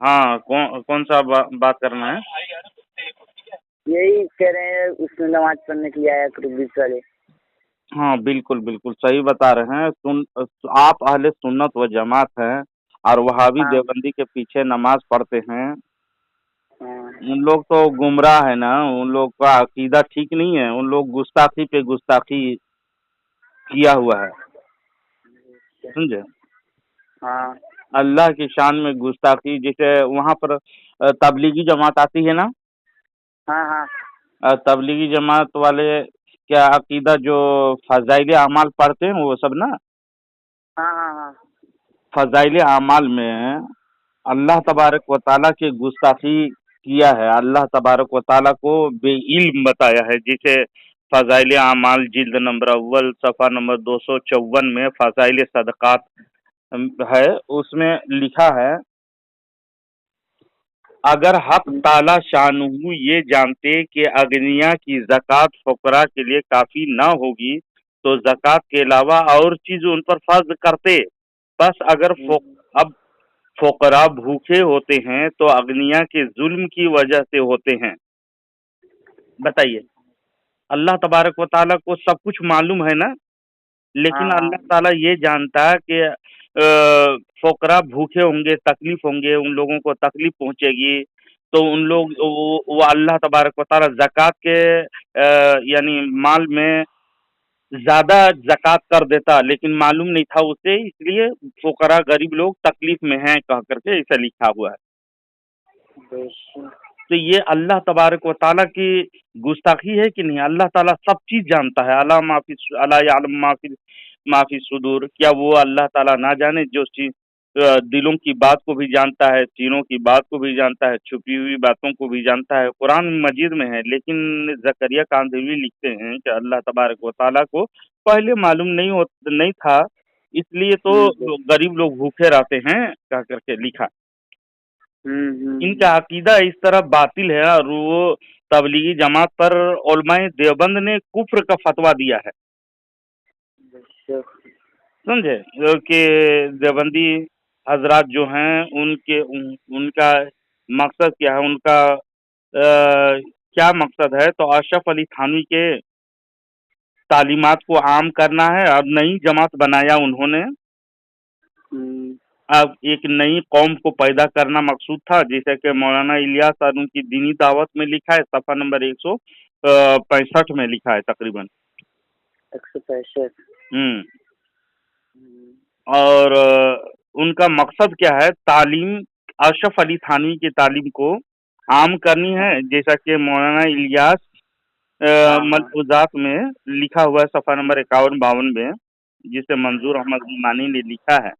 हाँ, कौन सा बात करना है? यही कह रहे हैं उसमें नमाज पढ़ने के लिए आया करो बीच वाले। हाँ, बिल्कुल बिल्कुल सही बता रहे हैं। आप अहले सुन्नत व जमात हैं और वहाबी हाँ देवबंदी के पीछे नमाज पढ़ते हैं। हाँ। उन लोग तो गुमराह है ना, उन लोग का अकीदा ठीक नहीं है। उन लोग गुस्ताखी पे गुस्ताखी किया हुआ है, समझे? हाँ अल्लाह की शान में गुस्ताखी, जैसे वहाँ पर तबलीगी जमात आती है ना, हाँ हाँ तबलीगी जमात वाले क्या अकीदा जो फजाइल अमाल पढ़ते हैं वो सब ना, हाँ हाँ हाँ। फजाइल अमाल में अल्लाह तबारक व ताला की गुस्ताखी किया है। अल्लाह तबारक व ताला को बेइल्म बताया है। जैसे फजाइल अमाल जिल्द नंबर अव्वल सफ़ा नंबर 254 में फजाइल सदक़ात है, उसमें लिखा है, अगर हक ताला शानुहु ये जानते कि अगनिया की ज़कात फ़ुक़रा के लिए काफ़ी न होगी तो ज़कात के अलावा और चीज़ उन पर फ़र्ज़ करते। बस अगर अब फ़ुक़रा भूखे होते हैं तो अगनिया के जुल्म की वजह से होते हैं। बताइए, अल्लाह तबारक व ताला को सब कुछ मालूम है ना, लेकिन हाँ हाँ। अल्लाह ताला ये जानता है कि फ़ुक़रा भूखे होंगे, तकलीफ़ होंगे, उन लोगों को तकलीफ़ पहुँचेगी, तो उन लोग वो अल्लाह तबारक व ताला ज़कात के यानी माल में ज़्यादा ज़कात कर देता, लेकिन मालूम नहीं था उसे, इसलिए फ़ुक़रा गरीब लोग तकलीफ़ में हैं कह करके ऐसा लिखा हुआ है। तो ये अल्लाह तबारक व ताला की गुस्ताखी है कि नहीं? अल्लाह ताला सब चीज़ जानता है। अला यालम माफ़ी सुदूर, क्या वो अल्लाह ताला ना जाने जो चीज़ दिलों की बात को भी जानता है, सीनों की बात को भी जानता है, छुपी हुई बातों को भी जानता है। कुरान मजीद में है, लेकिन ज़करिया कांदेवी लिखते हैं कि अल्लाह तबारक व ताला को पहले मालूम नहीं था, इसलिए तो गरीब लोग भूखे रहते हैं कह करके लिखा। इनका अकीदा इस तरह बातिल है और वो तबलीगी जमात पर उलमाए देवबंद ने कुफ्र का फतवा दिया है, समझे? कि देवबंदी हजरात जो हैं उनका मकसद क्या है, उनका क्या मकसद है, तो अशरफ अली थानवी के तालीमात को आम करना है। अब नई जमात बनाया उन्होंने, अब एक नई कौम को पैदा करना मकसूद था, जैसे कि मौलाना इलियास और उनकी दीनी दावत में लिखा है, सफ़ा नंबर 165 में लिखा है तकरीबन 165। और उनका मकसद क्या है, तालीम अशरफ अली थानवी की तालीम को आम करनी है, जैसा कि मौलाना इलियास मलफूजात में लिखा हुआ है, सफ़ा नंबर 51-52 में, जिसे मंजूर अहमद गिलानी ने लिखा है।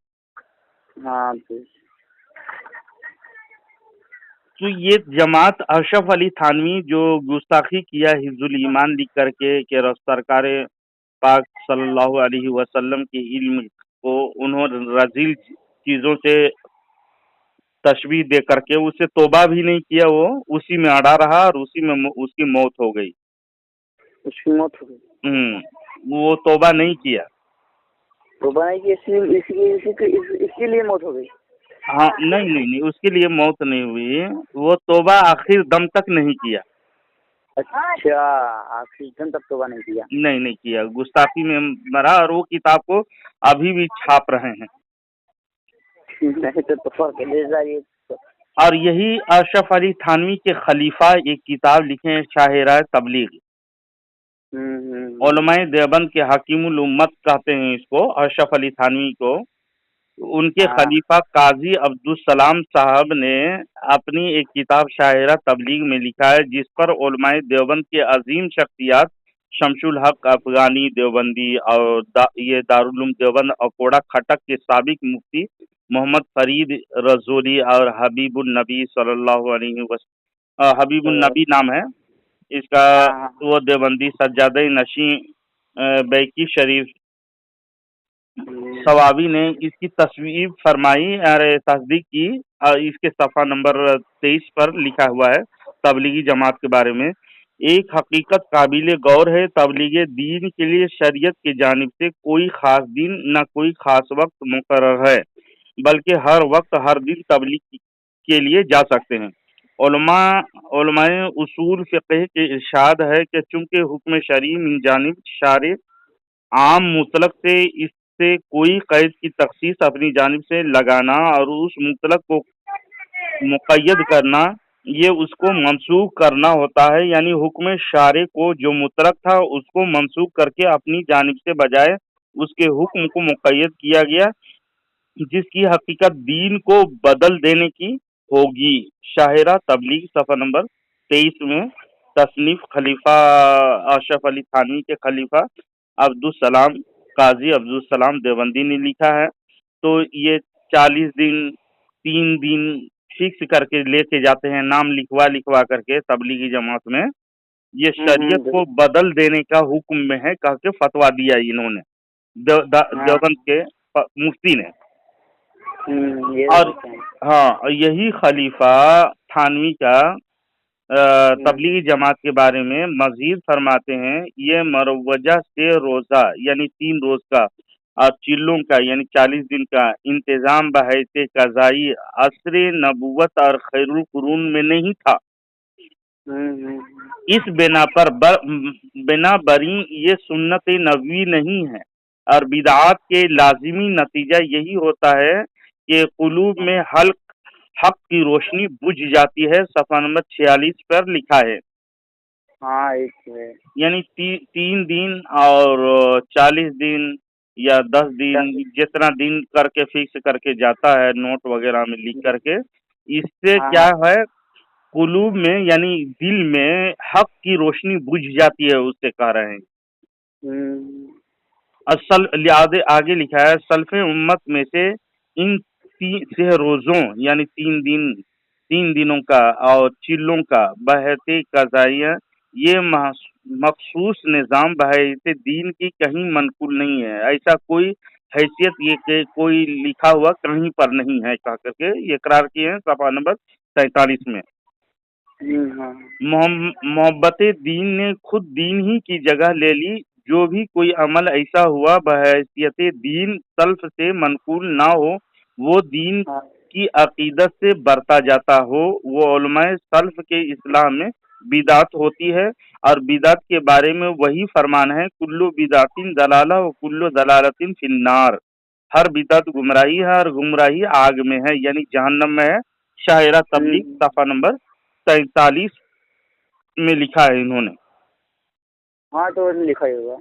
हाँ तो ये जमात अशरफ अली थानवी जो गुस्ताखी किया हिज़्बुल ईमान लिख करके कि सरकार पाक सल्लल्लाहु अलैहि वसल्लम के इल्म को उन्होंने रजील चीज़ों से तशबीह दे करके उससे तौबा भी नहीं किया, वो उसी में अड़ा रहा और उसी में उसकी मौत हो गई। उसकी मौत हो गई। वो तौबा नहीं किया। तौबा नहीं किया, इसके लिए मौत हो गई। हाँ, नहीं, उसके लिए मौत नहीं हुई, वो तौबा आखिर दम तक नहीं किया। अच्छा, आखिर दम तक तौबा नहीं किया। नहीं किया, गुस्ताखी में मरा और वो किताब को अभी भी छाप रहे हैं। नहीं तो और यही अशरफ अली थानवी के खलीफा एक किताब लिखे हैं, शाहिराए तबलीग। उलमाए देवबंद के हकीमुल उम्मत कहते हैं इसको, अशरफ अली थानवी को। उनके खलीफा काजी अब्दुल सलाम साहब ने अपनी एक किताब शाहिरा तबलीग में लिखा है, जिस पर उलमाए देवबंद के अजीम शख्सियात शमसुल हक अफगानी देवबंदी और ये दारुल उलूम देवबंद अकोड़ा खटक के साबिक मुफ्ती मोहम्मद फरीद रजोली और हबीबुल नबी सल्लल्लाहु अलैहि वसल्लम, हबीबुल नबी नाम है इसका, वो देवबंदी सज्जादे नशी बैकी शरीफ सवाबी ने इसकी तस्वीर फरमाई और तस्दीक की। इसके सफ़ा नंबर 23 पर लिखा हुआ है तबलीगी जमात के बारे में, एक हकीकत काबिल गौर है, तबलीग दीन के लिए शरीयत की जानिब से कोई ख़ास दिन न कोई ख़ास वक्त मुकर्रर है, बल्कि हर वक्त हर दिन तबलीग کے لیے جا سکتے ہیں۔ علماء اصول فقہ کے ارشاد ہے کہ چونکہ حکم شرعی من جانب شارع عام مطلق سے اس سے کوئی قید کی تخصیص اپنی جانب سے لگانا اور اس مطلق کو مقید کرنا، یہ اس کو منسوخ کرنا ہوتا ہے، یعنی حکم شارع کو جو مطلق تھا اس کو منسوخ کر کے اپنی جانب سے بجائے اس کے حکم کو مقید کیا گیا، جس کی حقیقت دین کو بدل دینے کی ہوگی۔ شاہراہ تبلیغ صفحہ نمبر 23 میں تصنیف خلیفہ اشرف علی تھانوی کے خلیفہ عبدالسلام قاضی عبدالسلام دیوبندی نے لکھا ہے۔ تو یہ 40 دن 3 دن فکس کر کے لے کے جاتے ہیں، نام لکھوا کر کے تبلیغی جماعت میں، یہ شریعت کو بدل دینے کا حکم میں ہے کہہ کے فتویٰ دیا انہوں نے دیوبند کے مفتی نے۔ اور ہاں یہی خلیفہ تھانوی کا تبلیغی جماعت کے بارے میں مزید فرماتے ہیں، یہ مروجہ سے روزہ یعنی 3 روز کا اور چلوں کا یعنی 40 دن کا انتظام بحیث قضائی عصر نبوت اور خیر القرون میں نہیں تھا۔ اس بنا بری یہ سنت نبوی نہیں ہے، اور بدعات کے لازمی نتیجہ یہی ہوتا ہے کہ قلوب میں حق کی روشنی بجھ جاتی ہے۔ صفحہ نمبر 46 پر لکھا ہے۔ یعنی 3 دن اور 40 دن یا 10 دن جتنا دن کر کے فکس کر کے جاتا ہے نوٹ وغیرہ میں لکھ کر کے، اس سے کیا ہے قلوب میں یعنی دل میں حق کی روشنی بجھ جاتی ہے، اس سے کہہ رہے ہیں۔ آگے لکھا ہے سلف امت میں سے ان 3 روزوں یعنی 3 دنوں کا اور چلوں کا بحیث قضائیہ یہ مخصوص نظام بحیث دین کی کہیں منقول نہیں ہے، ایسا کوئی حیثیت یہ کہ کوئی لکھا ہوا کہیں پر نہیں ہے کہہ کر کے یہ اقرار کیے ہیں صفحہ نمبر 47 میں۔ محبت دین نے خود دین ہی کی جگہ لے لی، جو بھی کوئی عمل ایسا ہوا بحیثیت دین سلف سے منقول نہ ہو، وہ دین کی عقیدت سے برتا جاتا ہو، وہ علماء سلف کے اصلاح میں بدعت ہوتی ہے، اور بدعت کے بارے میں وہی فرمان ہے کلو بدعت ضلالہ و کلو ضلالۃ فی النار، ہر بدعت گمراہی ہے اور گمراہی آگ میں ہے یعنی جہنم میں ہے۔ شاہراہ تبلیغ صفحہ نمبر 43 میں لکھا ہے انہوں نے۔ تو لکھا ہی ہوگا۔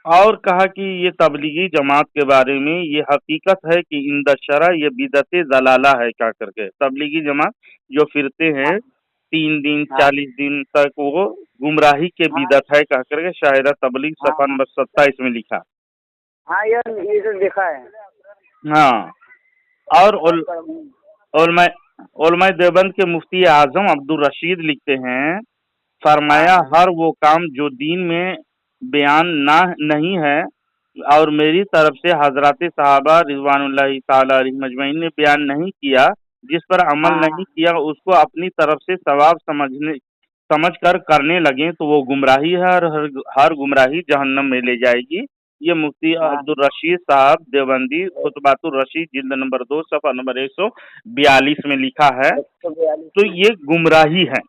اور کہا کہ یہ تبلیغی جماعت کے بارے میں یہ حقیقت ہے کہ عند الشرع یہ بدعت ضلالہ ہے کیا کر کے، تبلیغی جماعت جو پھرتے ہیں 3 دن 40 دن تک وہ گمراہی کے بدعت ہے کہہ کر کے شاہراہ تبلیغ صفحہ نمبر 27 میں لکھا۔ یہ تو دیکھا ہے۔ ہاں، اور علماء دیوبند کے مفتی اعظم عبدالرشید لکھتے ہیں، فرمایا ہر وہ کام جو دین میں بیان نہیں ہے اور میری طرف سے حضرات صحابہ رضوان اللہ تعالی علیہم اجمعین نے بیان نہیں کیا، جس پر عمل نہیں کیا، اس کو اپنی طرف سے ثواب سمجھ کر کرنے لگیں تو وہ گمراہی ہے، اور ہر گمراہی جہنم میں لے جائے گی۔ یہ مفتی عبدالرشید صاحب دیوبندی خطبات الرشید جلد نمبر 2 صفحہ نمبر 142 میں لکھا ہے۔ تو یہ گمراہی ہے۔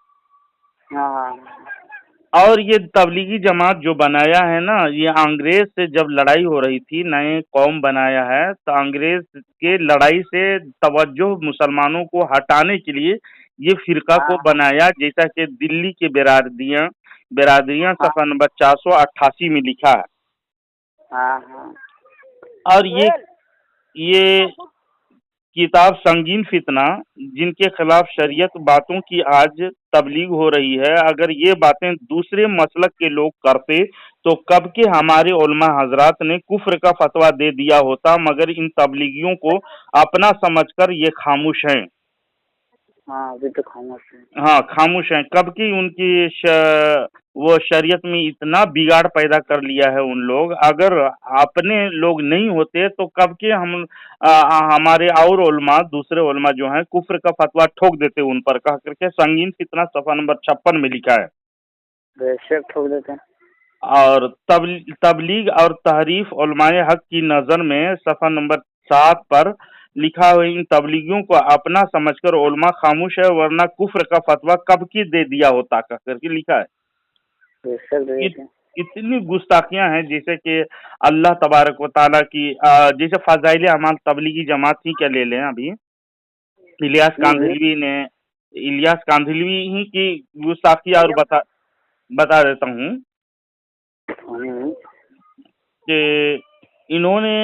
اور یہ تبلیغی جماعت جو بنایا ہے نا، یہ انگریز سے جب لڑائی ہو رہی تھی، نئے قوم بنایا ہے، تو انگریز کے لڑائی سے توجہ مسلمانوں کو ہٹانے کے لیے یہ فرقہ کو بنایا، جیسا کہ دلی کے برادریاں صفحہ نمبر 488 میں لکھا ہے۔ اور یہ کتاب سنگین فتنہ جن کے خلاف شریعت باتوں کی آج تبلیغ ہو رہی ہے، اگر یہ باتیں دوسرے مسلک کے لوگ کرتے تو کب کے ہمارے علماء حضرات نے کفر کا فتویٰ دے دیا ہوتا، مگر ان تبلیغیوں کو اپنا سمجھ کر یہ خاموش ہیں۔ خاموش ہیں۔ کب کی ان کی وہ شریعت میں اتنا بگاڑ پیدا کر لیا ہے ان لوگ، اگر اپنے لوگ نہیں ہوتے تو کب کے ہمارے اور علماء دوسرے علماء جو ہیں کفر کا فتویٰ ٹھوک دیتے ان پر کہہ کر کے سنگین فتنہ صفحہ نمبر 56 میں لکھا ہے۔ بے شک ٹھوک دیتے ہیں۔ اور تبلیغ اور تحریف علماء حق کی نظر میں صفحہ نمبر 7 پر लिखा हुआ इन तबलीगियों को अपना समझकर उलमा खामोश है वरना कुफ्र का फतवा कब की दे दिया होता करके लिखा है। इतनी गुस्ताखियां हैं जैसे कि अल्लाह तबारक व तआला की जैसे फजाइल अमाल तबलीगी जमात ही क्या ले लें अभी इलियास कांधलवी ही की गुस्ताखियां और बता देता हूँ कि इन्होंने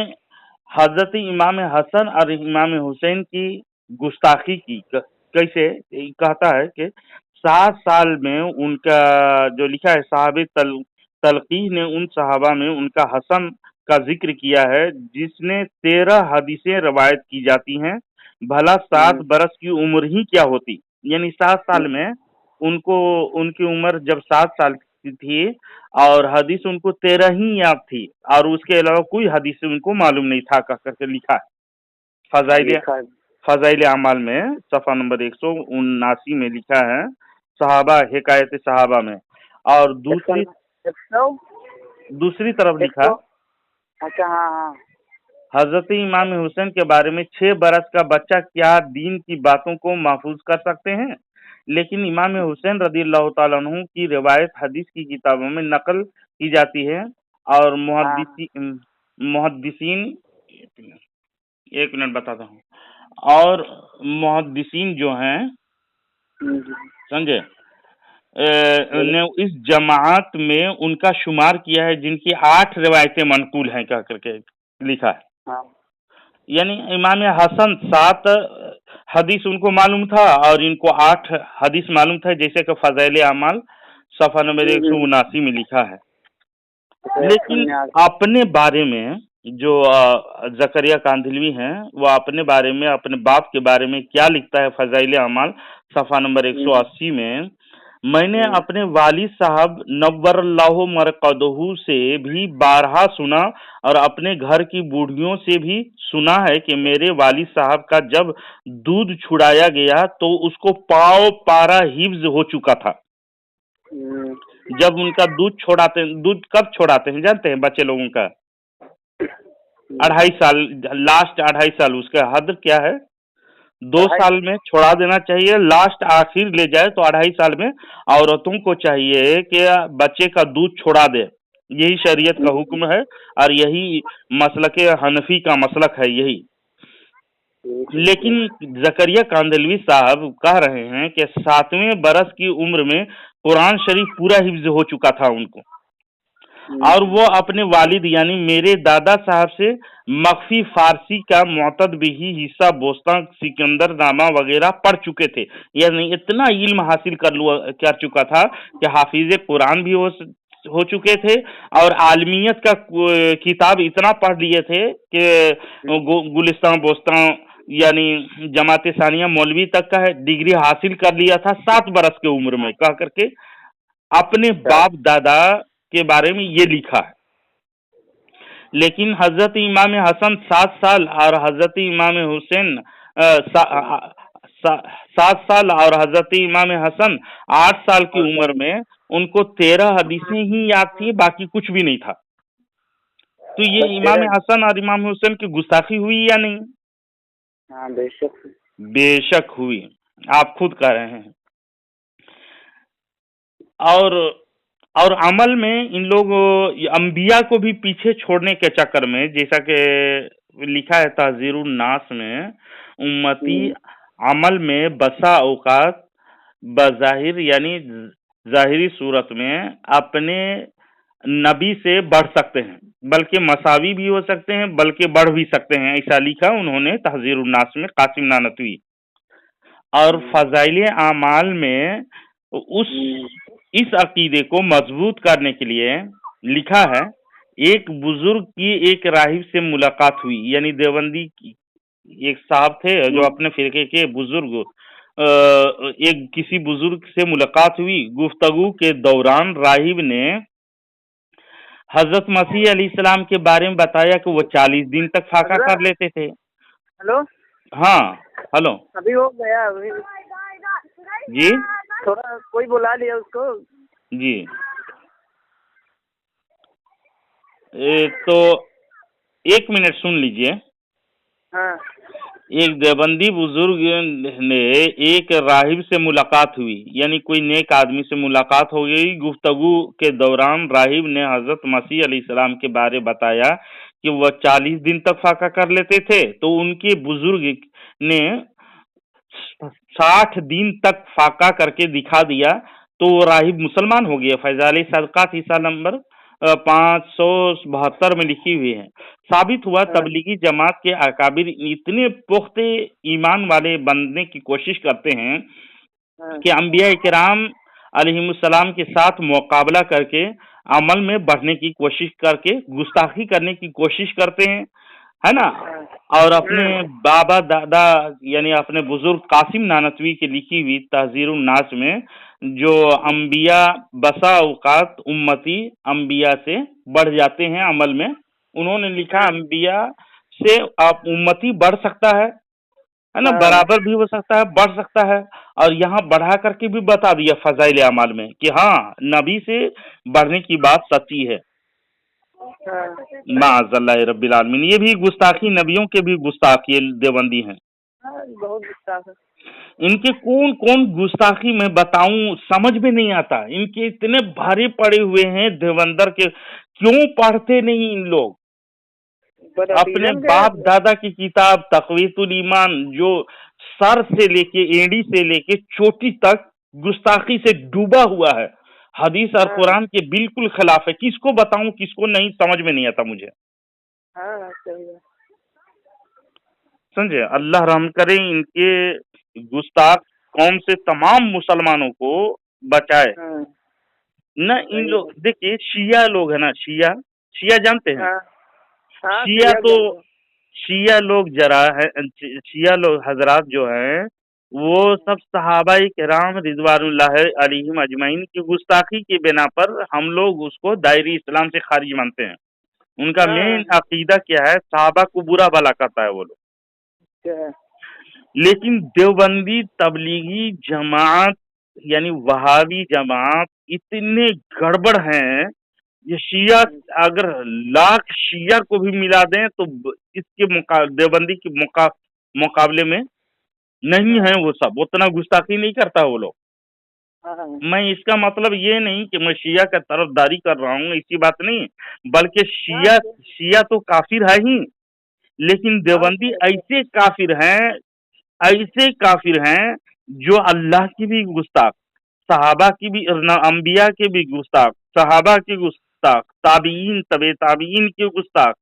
हजरत इमाम हसन और इमाम हुसैन की गुस्ताखी की। कैसे कहता है कि 7 साल में उनका जो लिखा है साहबे तलकी ने उन सहाबा में उनका हसन का जिक्र किया है जिसने 13 हदीसें रवायत की जाती हैं। भला 7 बरस की उम्र ही क्या होती, यानी 7 साल में उनको उनकी उम्र जब 7 साल की थी और हदीस उनको 13 ही याद थी और उसके अलावा कोई हदीस उनको मालूम नहीं था करके लिखा है फजाइल अमाल में सफ़ा नंबर 179 में लिखा है सहाबा हिकायत सहाबा में। और दूसरी तरफ लिखा अच्छा हाँ हजरत इमाम हुसैन के बारे में 6 बरस का बच्चा क्या दीन की बातों को महफूज कर सकते हैं, लेकिन इमाम हुसैन रज़ियल्लाहु ताला अन्हु की रिवायत हदीस की किताबों में नकल की जाती है और मुहद्दिसीन एक मिनट बताता हूँ और मुहद्दिसीन जो हैं समझे ने इस जमात में उनका शुमार किया है जिनकी 8 रिवायतें मनकूल हैं कह करके लिखा है। यानी इमाम हसन 7 हदीस उनको मालूम था और इनको 8 हदीस मालूम था जैसे कि फजाइल अमाल सफ़ा नंबर 179 में लिखा है। लेकिन अपने बारे में जो जकरिया कांधलवी हैं वो अपने बारे में अपने बाप के बारे में क्या लिखता है फजाइल अमाल सफ़ा नंबर 180 में, मैंने अपने वालिद साहब नव्वरल्लाहु मरकदहू से भी बारहा सुना और अपने घर की बूढ़ियों से भी सुना है कि मेरे वालिद साहब का जब दूध छुड़ाया गया तो उसको पाव पारा हिफ्ज हो चुका था। जब उनका दूध कब छोड़ाते हैं जानते हैं बच्चे लोगों का 2.5 साल, लास्ट 2.5 साल, उसका हद क्या है 2 साल में छोड़ा देना चाहिए, लास्ट आखिर ले जाए तो 2.5 साल में औरतों को चाहिए कि बच्चे का दूध छोड़ा दे। यही शरीयत का हुक्म है और यही मसलक हनफी का मसलक है यही। लेकिन जकरिया कांधलवी साहब कह रहे हैं कि 7वें बरस की उम्र में कुरान शरीफ पूरा हिफ्ज हो चुका था उनको और वो अपने वालिद यानी मेरे दादा साहब से मख्फी फारसी का मुअत्तद बिही हिस्सा बोस्तान सिकंदर नामा वगैरह पढ़ चुके थे। यानी इतना इल्म हासिल कर चुका था कि हाफिज कुरान भी हो चुके थे और आलमियत का किताब इतना पढ़ लिए थे कि गुलिस्तान बोस्तान यानी जमात सानिया मौलवी तक का डिग्री हासिल कर लिया था 7 बरस के उम्र में कह करके अपने बाप दादा के बारे में ये लिखा है। लेकिन हजरत इमाम हसन 7 साल और हजरत इमाम हुसैन 7 साल और हजरत इमाम हसन 8 साल की उम्र में उनको 13 हदीसें ही याद थी, बाकी कुछ भी नहीं था। तो ये इमाम हसन और इमाम हुसैन की गुस्ताखी हुई या नहीं? हाँ बेशक हुई, आप खुद कह रहे हैं। और अमल में इन लोग अंबिया को भी पीछे छोड़ने के चक्कर में जैसा कि लिखा है तहजीरुन नास में उम्मती अमल में बसा औकात बज़ाहिर यानी जाहिरी सूरत में अपने नबी से बढ़ सकते हैं, बल्कि मसावी भी हो सकते हैं, बल्कि बढ़ भी सकते हैं, ऐसा लिखा उन्होंने तहजीरुन नास में कासिम नानतवी। और फजाइल आमाल में इस अकीदे को मजबूत करने के लिए लिखा है एक बुजुर्ग की एक राहिब से मुलाकात हुई, यानी देवबंदी की एक साहब थे जो अपने फिरके के बुजुर्ग एक किसी बुजुर्ग से मुलाकात हुई। गुफ्तगू के दौरान राहिब ने हजरत मसीह अलैहिस्सलाम के बारे में बताया कि वो 40 दिन तक फाका कर लेते थे। हेलो, हाँ हेलो, अभी हो गया अभी जी, थोड़ा कोई बुला लिया उसको जी। तो 1 मिनट सुन लीजिए। हाँ। ایک دیوبندی بزرگ نے ایک راہب سے ملاقات ہوئی، یعنی کوئی نیک آدمی سے ملاقات ہو گئی۔ گفتگو کے دوران راہب نے حضرت مسیح علیہ السلام کے بارے بتایا کہ وہ 40 دن تک فاقہ کر لیتے تھے، تو ان کے بزرگ نے 60 دن تک فاقہ کر کے دکھا دیا، تو وہ راہب مسلمان ہو گیا۔ فیض علی صدقات حصہ نمبر 572 میں لکھی ہوئی ہے۔ ثابت ہوا تبلیغی جماعت کے اکابر اتنے پختہ ایمان والے بننے کی کوشش کرتے ہیں کہ انبیاء کرام علیہ السلام کے ساتھ مقابلہ کر کے عمل میں بڑھنے کی کوشش کر کے گستاخی کرنے کی کوشش کرتے ہیں، ہے نا۔ اور اپنے بابا دادا یعنی اپنے بزرگ قاسم نانوتوی کی لکھی ہوئی تحذیر الناس میں، جو انبیاء بسا اوقات امتی انبیاء سے بڑھ جاتے ہیں عمل میں، انہوں نے لکھا انبیاء سے آپ امتی بڑھ سکتا ہے نا، برابر بھی ہو سکتا ہے، بڑھ سکتا ہے، اور یہاں بڑھا کر کے بھی بتا دیا فضائل اعمال میں کہ ہاں نبی سے بڑھنے کی بات سچی ہے۔ معاذ اللہ رب العالمین، یہ بھی گستاخی، نبیوں کے بھی گستاخی دیوبندی ہیں۔ بہت گستاخ ہے۔ ان کے کون کون گستاخی میں بتاؤں، سمجھ میں نہیں آتا۔ ان کے اتنے بھاری پڑے ہوئے ہیں دیوبندر کے، کیوں پڑھتے نہیں ان لوگ؟ اپنے باپ دادا کی کتاب تقویت الایمان جو سر سے لے کے ایڑی سے لے کے چوٹی تک گستاخی سے ڈوبا ہوا ہے، حدیث اور قرآن کے بالکل خلاف ہے۔ کس کو بتاؤں کس کو نہیں، سمجھ میں نہیں آتا مجھے۔ سمجھے، اللہ رحم کرے، ان کے گستاخ قوم سے تمام مسلمانوں کو بچائے نہ۔ ان لوگ دیکھیے شیعہ لوگ ہیں نا، شیعہ جانتے ہیں؟ شیعہ لوگ شیعہ لوگ حضرات جو ہیں وہ سب صحابہ کرام رضوان اللہ علیہم اجمعین کی گستاخی کی بنا پر ہم لوگ اس کو دائری اسلام سے خارج مانتے ہیں۔ ان کا مین عقیدہ کیا ہے؟ صحابہ کو برا بھلا کرتا ہے وہ لوگ۔ لیکن دیوبندی تبلیغی جماعت یعنی وہابی جماعت اتنے گڑبڑ ہیں، یہ شیعہ اگر لاکھ شیعہ کو بھی ملا دیں تو اس کے دیوبندی کے مقابلے میں نہیں ہیں، وہ سب اتنا گستاخی نہیں کرتا وہ لوگ۔ میں اس کا مطلب یہ نہیں کہ میں شیعہ کا طرفداری کر رہا ہوں، اسی بات نہیں، بلکہ شیعہ تو کافر ہے ہی، لیکن دیوبندی ایسے کافر ہیں جو اللہ کی بھی گستاخ، صحابہ کی بھی، انبیاء کے بھی گستاخ، صحابہ کی گستاخ، تابعین طبع تابعین کے گستاخ،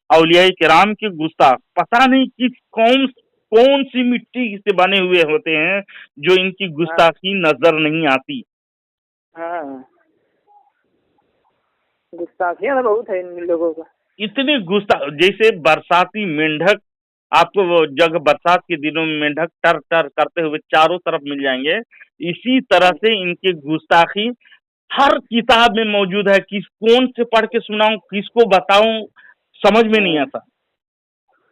اولیاء کرام کے گستاخ، پتہ نہیں کس کون سی مٹی سے بنے ہوئے ہوتے ہیں جو ان کی گستاخی نظر نہیں آتی۔ گستاخیاں بہت ہے ان لوگوں کا، اتنے گستاخ، جیسے برساتی مینڈک، آپ کو وہ جگہ برسات کے دنوں میں مینڈک ٹر ٹر کرتے ہوئے چاروں طرف مل جائیں گے، اسی طرح سے ان کی گستاخی ہر کتاب میں موجود ہے۔ کون سے پڑھ کے سناؤں، کس کو بتاؤں، سمجھ میں نہیں آتا۔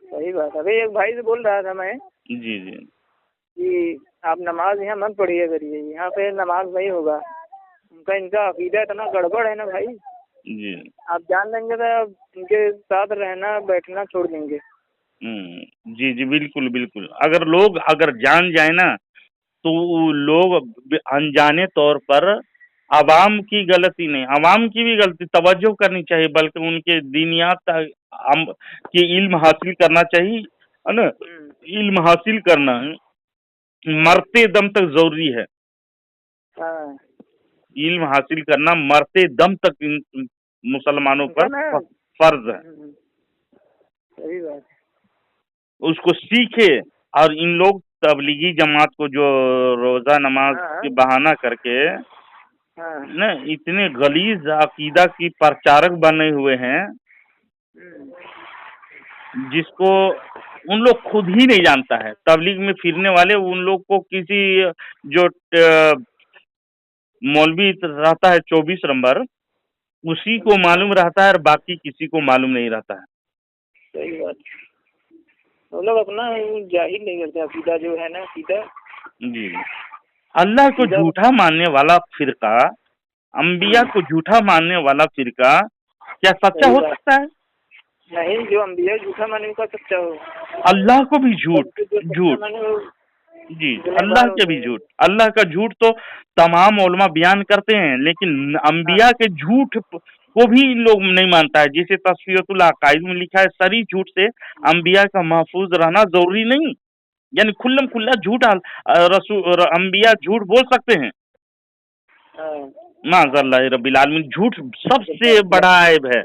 صحیح بات ہے۔ ایک بھائی سے بول رہا تھا میں، جی کہ آپ نماز یہاں مت پڑھیے کریے، یہاں پہ نماز نہیں ہوگا۔ ان کا عقیدہ اتنا گڑبڑ ہے نا بھائی، جی آپ جان لیں گے تو ان کے ساتھ رہنا بیٹھنا چھوڑ دیں گے۔ جی بالکل۔ اگر جان جائے نا تو لوگ انجانے طور پر، عوام کی غلطی نہیں، عوام کی بھی غلطی، توجہ کرنی چاہیے، بلکہ ان کے دینیات کی علم حاصل کرنا چاہیے نا۔ علم حاصل کرنا مرتے دم تک ضروری ہے، علم حاصل کرنا مرتے دم تک مسلمانوں پر فرض ہے۔ صحیح بات، اس کو سیکھے، اور ان لوگ تبلیغی جماعت کو جو روزہ نماز کے بہانہ کر کے نا اتنے غلیظ عقیدہ کی پرچارک بنے ہوئے ہیں، جس کو ان لوگ خود ہی نہیں جانتا ہے۔ تبلیغ میں پھرنے والے ان لوگ کو کسی جو مولوی رہتا ہے 24 نمبر، اسی کو معلوم رہتا ہے، اور باقی کسی کو معلوم نہیں رہتا ہے۔ صحیح بات، وہ لوگ اپنا جاہل نہیں کرتے عقیدہ جو ہے نا، عقیدہ جی۔ اللہ کو جھوٹا ماننے والا فرقہ، انبیاء کو جھوٹا ماننے والا فرقہ کیا سچا ہو سکتا ہے؟ नहीं, जो अंबिया झूठा माने उनका सच्चा हो, अल्लाह को भी झूठ, जो सच्चा झूठ माने वो जी, अल्लाह गुनहगार के होते भी हैं। झूठ। अल्लाह का झूठ तो तमाम उलमा बयान करते हैं, लेकिन हाँ अंबिया के झूठ को भी इन लोग नहीं मानता है। जैसे तस्फियतुल अकाइद में लिखा है, सरी झूठ से अंबिया का महफूज रहना जरूरी नहीं, यानी खुल्लम खुल्ला झूठ रसूल अंबिया झूठ बोल सकते हैं। हाँ माज़अल्लाह रब्बिल आलमीन, झूठ सबसे बड़ा ऐब है।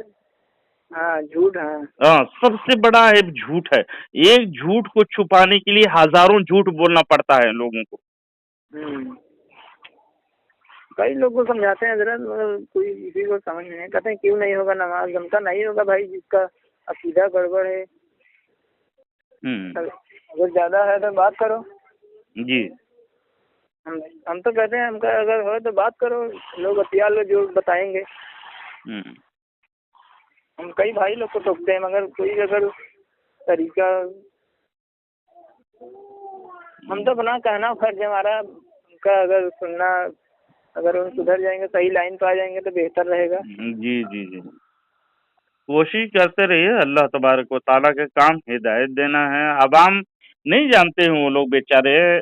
हाँ, झूठ, हाँ। हाँ, सबसे बड़ा ऐब झूठ है। एक झूठ को छुपाने के लिए हजारों झूठ बोलना पड़ता है लोगों को। कई लोग को समझाते हैं हजरत, मगर कोई किसी को समझ नहीं है। कहते हैं क्यों नहीं होगा नमाज, हमका नहीं होगा भाई, जिसका अकीदा गड़बड़ है। अगर ज्यादा है तो बात करो जी। हम तो कहते हैं हमका अगर हो तो बात करो, लोग अतिया लोग जो बताएंगे। हम कई भाई लोग को टोकते हैं, मगर कोई अगर तरीका, हम तो अपना कहना फर्ज है हमारा, उनका अगर सुनना, अगर उन सुधर जाएंगे, सही लाइन पे आ जाएंगे तो बेहतर रहेगा। जी जी जी, कोशिश करते रहिए। अल्लाह तबारक व तआला के काम हिदायत देना है। अवाम नहीं जानते हैं, वो लोग बेचारे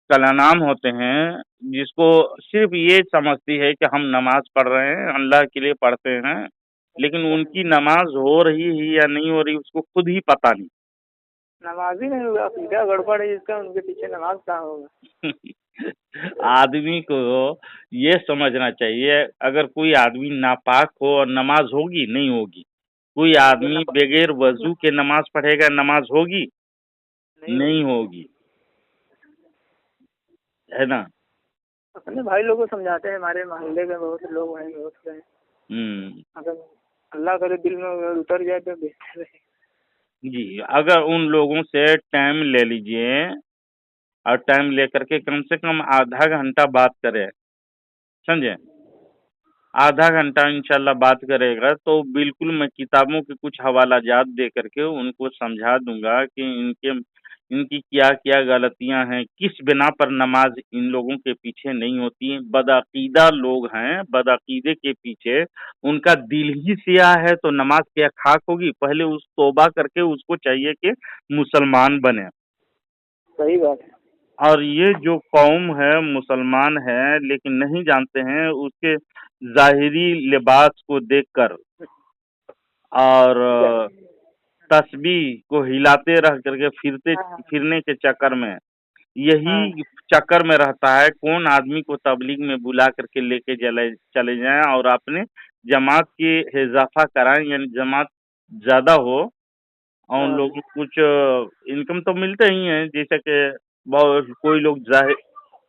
कलानाम होते हैं, जिसको सिर्फ ये समझती है कि हम नमाज पढ़ रहे हैं, अल्लाह के लिए पढ़ते हैं, लेकिन उनकी नमाज हो रही है या नहीं हो रही उसको खुद ही पता नहीं। नमाज ही नहीं होगा, अकीदा गड़बड़ है जिसका, उनके पीछे नमाज कहाँ होगा। आदमी को ये समझना चाहिए, अगर कोई आदमी नापाक हो और नमाज होगी नहीं होगी। कोई आदमी बगैर वजू के नमाज पढ़ेगा, नमाज होगी नहीं होगी, है ना। अपने भाई लोगों को समझाते हैं, हमारे मोहल्ले के बहुत लोग हैं, बहुत हैं। अगर अल्लाह करे दिल में अगर उतर जाए तो बेहतर है। जी, अगर उन लोगों से टाइम ले लीजिए और टाइम लेकर के कम से कम आधा घंटा बात करें, समझे। आधा घंटा इंशाल्लाह बात करेगा तो बिल्कुल मैं किताबों के कुछ हवालाजात दे करके उनको समझा दूंगा कि इनकी क्या क्या गलतियां हैं, किस बिना पर नमाज इन लोगों के पीछे नहीं होती है। बदअकीदा लोग हैं, बदअकीदे के पीछे उनका दिल ही सियाह है तो नमाज क्या खाक होगी। पहले उस तौबा करके उसको चाहिए कि मुसलमान बने। सही बात है। और ये जो कौम है मुसलमान है लेकिन नहीं जानते हैं, उसके ज़ाहिरी लिबास को देखकर और तस्बीह को हिलाते रह करके फिरने के चक्कर में, यही चक्कर में रहता है कौन आदमी को तबलीग में बुला करके लेके चले जाएं और अपने जमात की इजाफा कराएं, यानी जमात ज़्यादा हो और उन लोगों को कुछ इनकम तो मिलते ही हैं। जैसे कि बहुत कोई लोग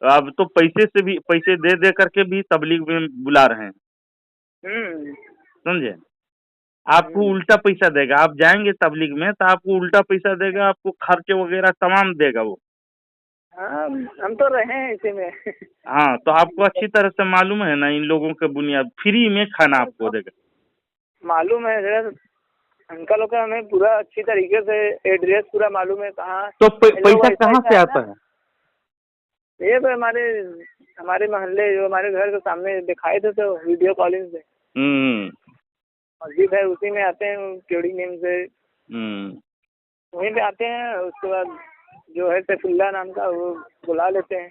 अब तो पैसे दे दे करके भी तबलीग में बुला रहे हैं, समझे। आपको उल्टा पैसा देगा, आप जाएंगे तबलीग में तो आपको उल्टा पैसा देगा, आपको खर्चे वगैरह तमाम देगा वो। हम तो रहे हैं इसी में। हाँ, तो आपको अच्छी तरह से मालूम है ना, इन लोगों के बुनियाद फ्री में खाना आपको देगा। मालूम है सर, अंकल का हमें पूरा अच्छी तरीके से एड्रेस पूरा मालूम है कहाँ। तो पैसा कहाँ से आता है? ये तो हमारे मोहल्ले जो हमारे घर के सामने दिखाए थे तो वीडियो कॉलिंग से। मस्जिद है उसी में आते हैं, केड़ी नेम से वहीं पे आते हैं। उसके बाद जो है सैफुल्ला नाम का वो बुला लेते हैं।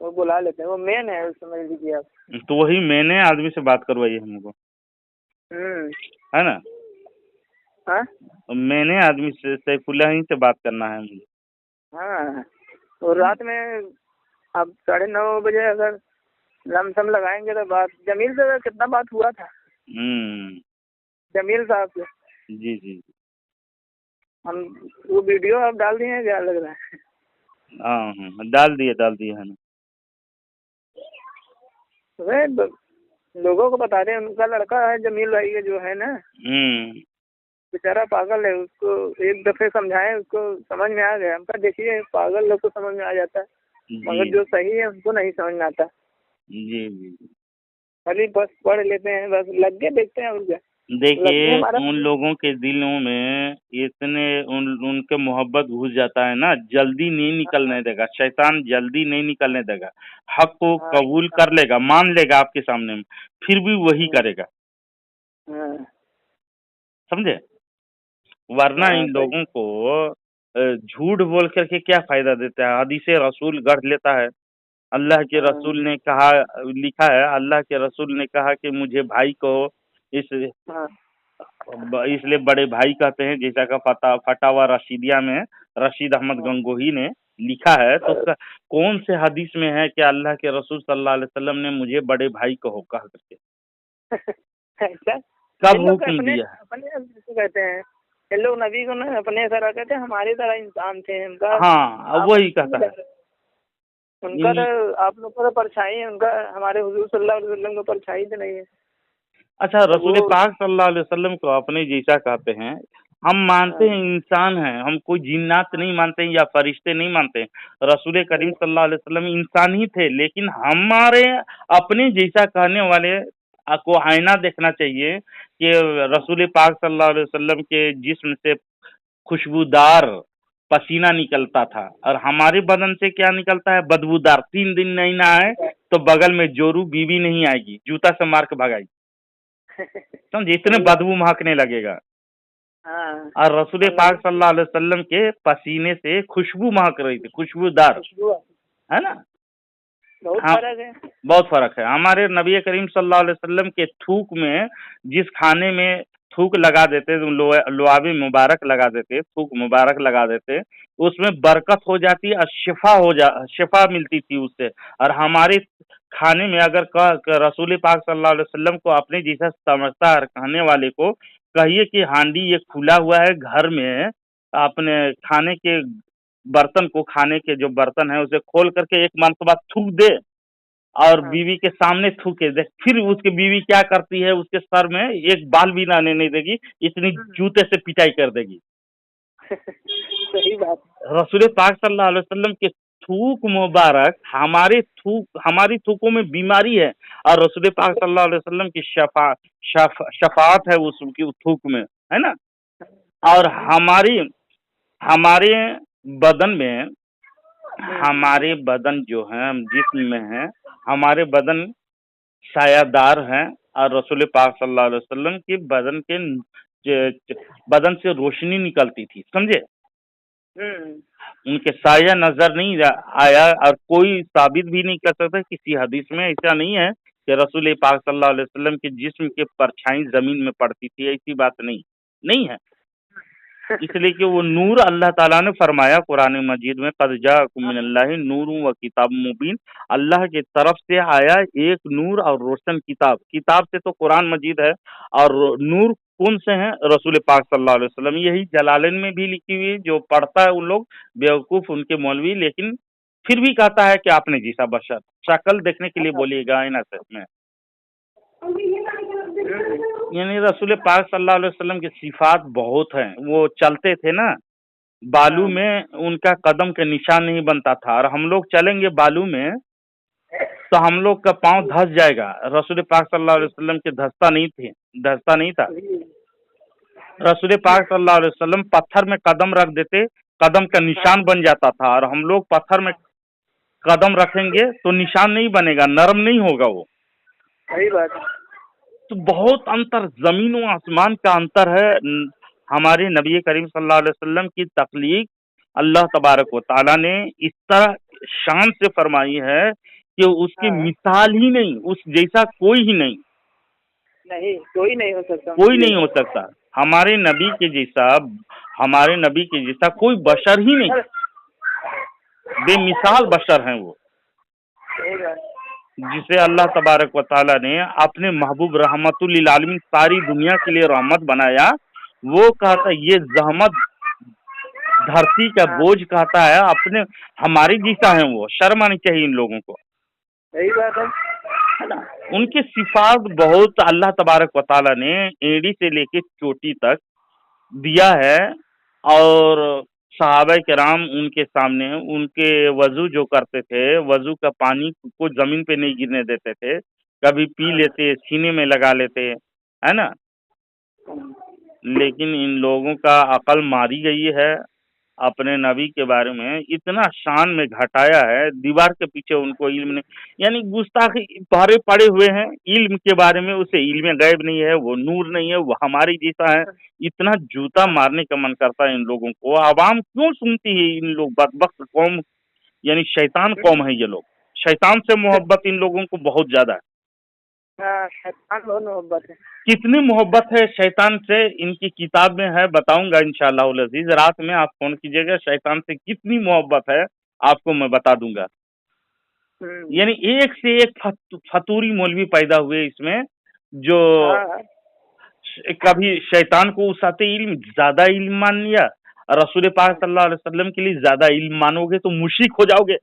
वो बुला लेते हैं, वो मेन है, समझ लीजिए आप। तो वही मैंने आदमी से बात करवाई हमको, है ना। हाँ, मैंने आदमी से सैफुल्ला ही से बात करना है मुझे। हाँ, और रात में अब 9:30 बजे अगर लमसम लगाएंगे तो बात जमील से कितना बात हुआ था। जमील साहब से। जी जी, हम वो वीडियो आप डाल दिए हैं क्या, लग रहा है। हाँ, डाल दिए है ना। वे लोगों को बता रहे हैं, उनका लड़का है जमील भाई का जो है ना, बेचारा पागल है। उसको एक दफे समझाएं, उसको समझ में आ गया। हमका देखिए पागल लोग को समझ में आ जाता है, मगर जो सही है उनको नहीं समझ में आता। जी जी, खाली बस पढ़ लेते हैं, बस लग के देखते हैं और क्या। देखिए उन लोगों के दिलों में इतने उनके मोहब्बत घुस जाता है ना, जल्दी नहीं निकलने देगा शैतान, जल्दी नहीं निकलने देगा। हक को कबूल कर लेगा, मान लेगा आपके सामने में, फिर भी वही करेगा। समझे। वरना हाँ इन सही। लोगों को झूठ बोल करके क्या फायदा देता है। हदीसे रसूल गढ़ लेता है। अल्लाह के हाँ रसूल ने कहा, लिखा है अल्लाह के रसूल ने कहा कि मुझे भाई कहो, इस हाँ इसलिए बड़े भाई कहते हैं, जैसा का फटावा रशीदिया में रशीद अहमद हाँ। गंगोही ने लिखा है। तो कौन से हदीस में है कि अल्लाह के रसूल सल्लल्लाहु अलैहि वसल्लम ने मुझे बड़े भाई कहो कह करके, ऐसा कब इन लोग हुक्म अपने दिया है? अपने जिसको कहते हैं, इन लोग नबी को ना अपने तरह कहते हैं, हमारी तरह इंसान थे उनका। हाँ आप वही कहता है। उनका तो आप लोग को तो परछाई है, उनका हमारे हुजूर सल्लल्लाहु अलैहि वसल्लम का परछाई तो नहीं है। अच्छा, तो रसूल वो पाक सल्लल्लाहु अलैहि वसल्लम को अपने जैसा कहते हैं। हम मानते हाँ हैं इंसान हैं, हम कोई जिन्नात नहीं मानते हैं या फरिश्ते नहीं मानते हैं। रसूल करीम सल्लल्लाहु अलैहि वसल्लम इंसान ही थे, लेकिन हमारे अपने जैसा कहने वाले को आईना देखना चाहिए कि रसूल पाक सल्लल्लाहु अलैहि वसल्लम के जिस्म से खुशबूदार पसीना निकलता था, और हमारे बदन से क्या निकलता है? बदबूदार। 3 दिन नहीं नहाए तो बगल में जोरू बीवी नहीं आएगी, जूता से मार के भगाई। समझे, इतने सही बात। बदबू महकने लगेगा। हाँ और रसूल और पाक नबी सल्लल्लाहु अलैहि वसल्लम के पसीने से खुशबू महक रही थी, खुशबूदार, खुशबू है ना। बहुत हाँ, फर्क है। बहुत फर्क है। हमारे नबी करीम सल्लल्लाहु अलैहि वसल्लम के थूक में, जिस खाने में थूक लगा देते, लुआबी मुबारक लगा देते, थूक मुबारक लगा देते, उसमें बरकत हो जाती और शिफा मिलती थी उससे। और हमारे खाने में अगर रसूल पाक सल्लल्लाहु अलैहि वसल्लम को अपने जैसा समझता है कहने वाले को कहिए कि हांडी ये खुला हुआ है घर में, अपने खाने के बर्तन को, खाने के जो बर्तन है उसे खोल करके एक मरतबा थूक दे, और हाँ बीवी के सामने थूके दे, फिर उसकी बीवी क्या करती है? उसके सर में एक बाल भी आने नहीं देगी, इतनी जूते से पिटाई कर देगी। सही बात। रसूल पाक सल्लल्लाहु अलैहि वसल्लम के थूक मुबारक, हमारी थूकों में बीमारी है, और रसूल पाक सल्लल्लाहु अलैहि वसल्लम की शफाअत है उसकी थूक में, है ना। और हमारे बदन में, हमारे बदन जो है, हम जिस्म में है, हमारे बदन सायादार हैं, और रसूल पाक सल्लल्लाहु अलैहि वसल्लम के बदन से रोशनी निकलती थी, समझे। उनके साया नजर नहीं आया, और कोई साबित भी नहीं कर सकता किसी हदीस में ऐसा नहीं है कि रसूल पाक सल्लल्लाहु अलैहि वसल्लम के जिस्म के परछाई जमीन में पड़ती थी, ऐसी बात नहीं है। इसलिए कि वो नूर, अल्लाह ताला ने फरमाया कुरान मजीद में, कद जाअकुम मिनल्लाहि नूरुन व किताब मुबीन, अल्लाह की तरफ से आया एक नूर और रोशन किताब। किताब से तो कुरान मजीद है, और नूर कौन से हैं? रसूल पाक सल्लल्लाहु अलैहि वसल्लम। यही जलालैन में भी लिखी हुई है, जो पढ़ता है उन लोग बेवकूफ उनके मौलवी, लेकिन फिर भी कहता है कि आपने जैसा बशर, शक्ल देखने के लिए बोलिएगा आईना से में। यानी रसूल पाक सल्लल्लाहु अलैहि वसल्लम की सिफात बहुत हैं। वो चलते थे ना बालू में, उनका कदम के निशान नहीं बनता था, और हम लोग चलेंगे बालू में तो हम लोग का पांव धंस जाएगा। रसूल पाक सल्लल्लाहु अलैहि वसल्लम के धंसता नहीं था। रसूल पाक सल्लल्लाहु अलैहि वसल्लम पत्थर में कदम रख देते, कदम का निशान बन जाता था, और हम लोग पत्थर में कदम रखेंगे तो निशान नहीं बनेगा, नरम नहीं होगा वो। सही बात है। तो बहुत अंतर, जमीन व आसमान का अंतर है। हमारे नबी करीम सल्लल्लाहु अलैहि वसल्लम की तख्लीक अल्लाह तबारक व तआला ने इस तरह शान से फरमाई है कि उसकी मिसाल ही नहीं, उस जैसा कोई ही नहीं, कोई नहीं हो सकता, कोई नहीं हो सकता। हमारे नबी के जैसा कोई बशर ही नहीं, बेमिसाल बशर हैं वो, सही बात। जिसे अल्लाह तबारक व तआला ने अपने महबूब रहमतुल लिल आलमीन, सारी दुनिया के लिए रहमत बनाया। वो कहता ये जहमत धरती का बोझ कहता है अपने, हमारी जैसा है वो, शर्म आनी चाहिए इन लोगों को, सही बात है ना। उनके सिफात बहुत अल्लाह तबारक व तआला ने एड़ी से लेके चोटी तक दिया है। और सहाबा किराम उनके सामने, उनके वजू जो करते थे, वजू का पानी को जमीन पे नहीं गिरने देते थे, कभी पी लेते, सीने में लगा लेते, है ना। लेकिन इन लोगों का अकल मारी गई है, اپنے نبی کے بارے میں اتنا شان میں گھٹایا ہے، دیوار کے پیچھے ان کو علم نہیں، یعنی گستاخی پارے پڑے ہوئے ہیں علم کے بارے میں، اسے علم غیب نہیں ہے، وہ نور نہیں ہے، وہ ہماری جیسا ہے. اتنا جوتا مارنے کا من کرتا ہے ان لوگوں کو. عوام کیوں سنتی ہے ان لوگ بدبخت قوم، یعنی شیطان قوم ہے یہ لوگ. شیطان سے محبت ان لوگوں کو بہت زیادہ ہے. شیطان بہت محبت ہے. کتنی محبت ہے شیطان سے ان کی کتاب میں ہے، بتاؤں گا انشاءاللہ العزیز. رات میں آپ فون کیجیے گا شیطان سے کتنی محبت ہے آپ کو میں بتا دوں گا. یعنی ایک سے ایک فتوری مولوی پیدا ہوئے اس میں، جو کبھی شیطان کو وسعت علم زیادہ علم مان لیا. رسول پاک صلی اللہ علیہ وسلم کے لیے زیادہ علم مانو گے تو مشرک ہو جاؤ گے.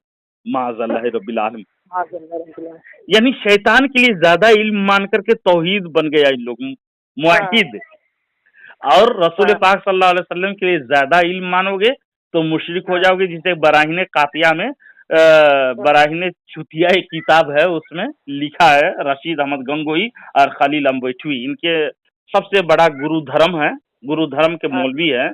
معاذ اللہ رب العالمین. یعنی شیطان کے لیے زیادہ علم مان کر کے توحید بن گیا ان لوگ موحد، اور رسول پاک صلی اللہ علیہ وسلم کے لیے زیادہ علم مانو گے تو مشرک ہو جاؤ گے. جسے براہین قاطیہ میں، براہین چوتیا ایک کتاب ہے، اس میں لکھا ہے رشید احمد گنگوئی اور خلیل امبیٹوی، ان کے سب سے بڑا گرو دھرم ہے، گرو دھرم کے مولوی ہے،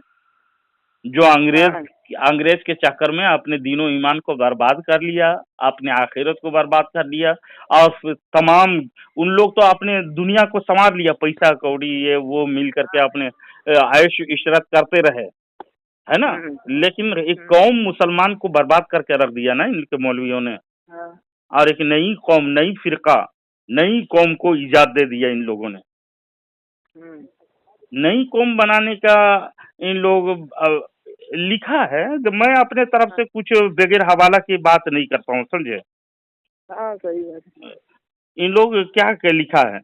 جو انگریز کے چکر میں اپنے دین و ایمان کو برباد کر لیا، اپنے آخرت کو برباد کر لیا، اور تمام ان لوگ تو اپنے دنیا کو سنوار لیا، پیسہ کوڑی یہ وہ مل کر کے اپنے عیش عشرت کرتے رہے، ہے نا. لیکن ایک قوم مسلمان کو برباد کر کے رکھ دیا نا ان کے مولویوں نے، اور ایک نئی قوم، نئی فرقہ، نئی قوم کو ایجاد دے دیا ان لوگوں نے. نئی قوم بنانے کا ان لوگ لکھا ہے. میں اپنے طرف سے کچھ بغیر حوالہ کی بات نہیں کرتا ہوں، سمجھے. ان لوگ کیا لکھا ہے.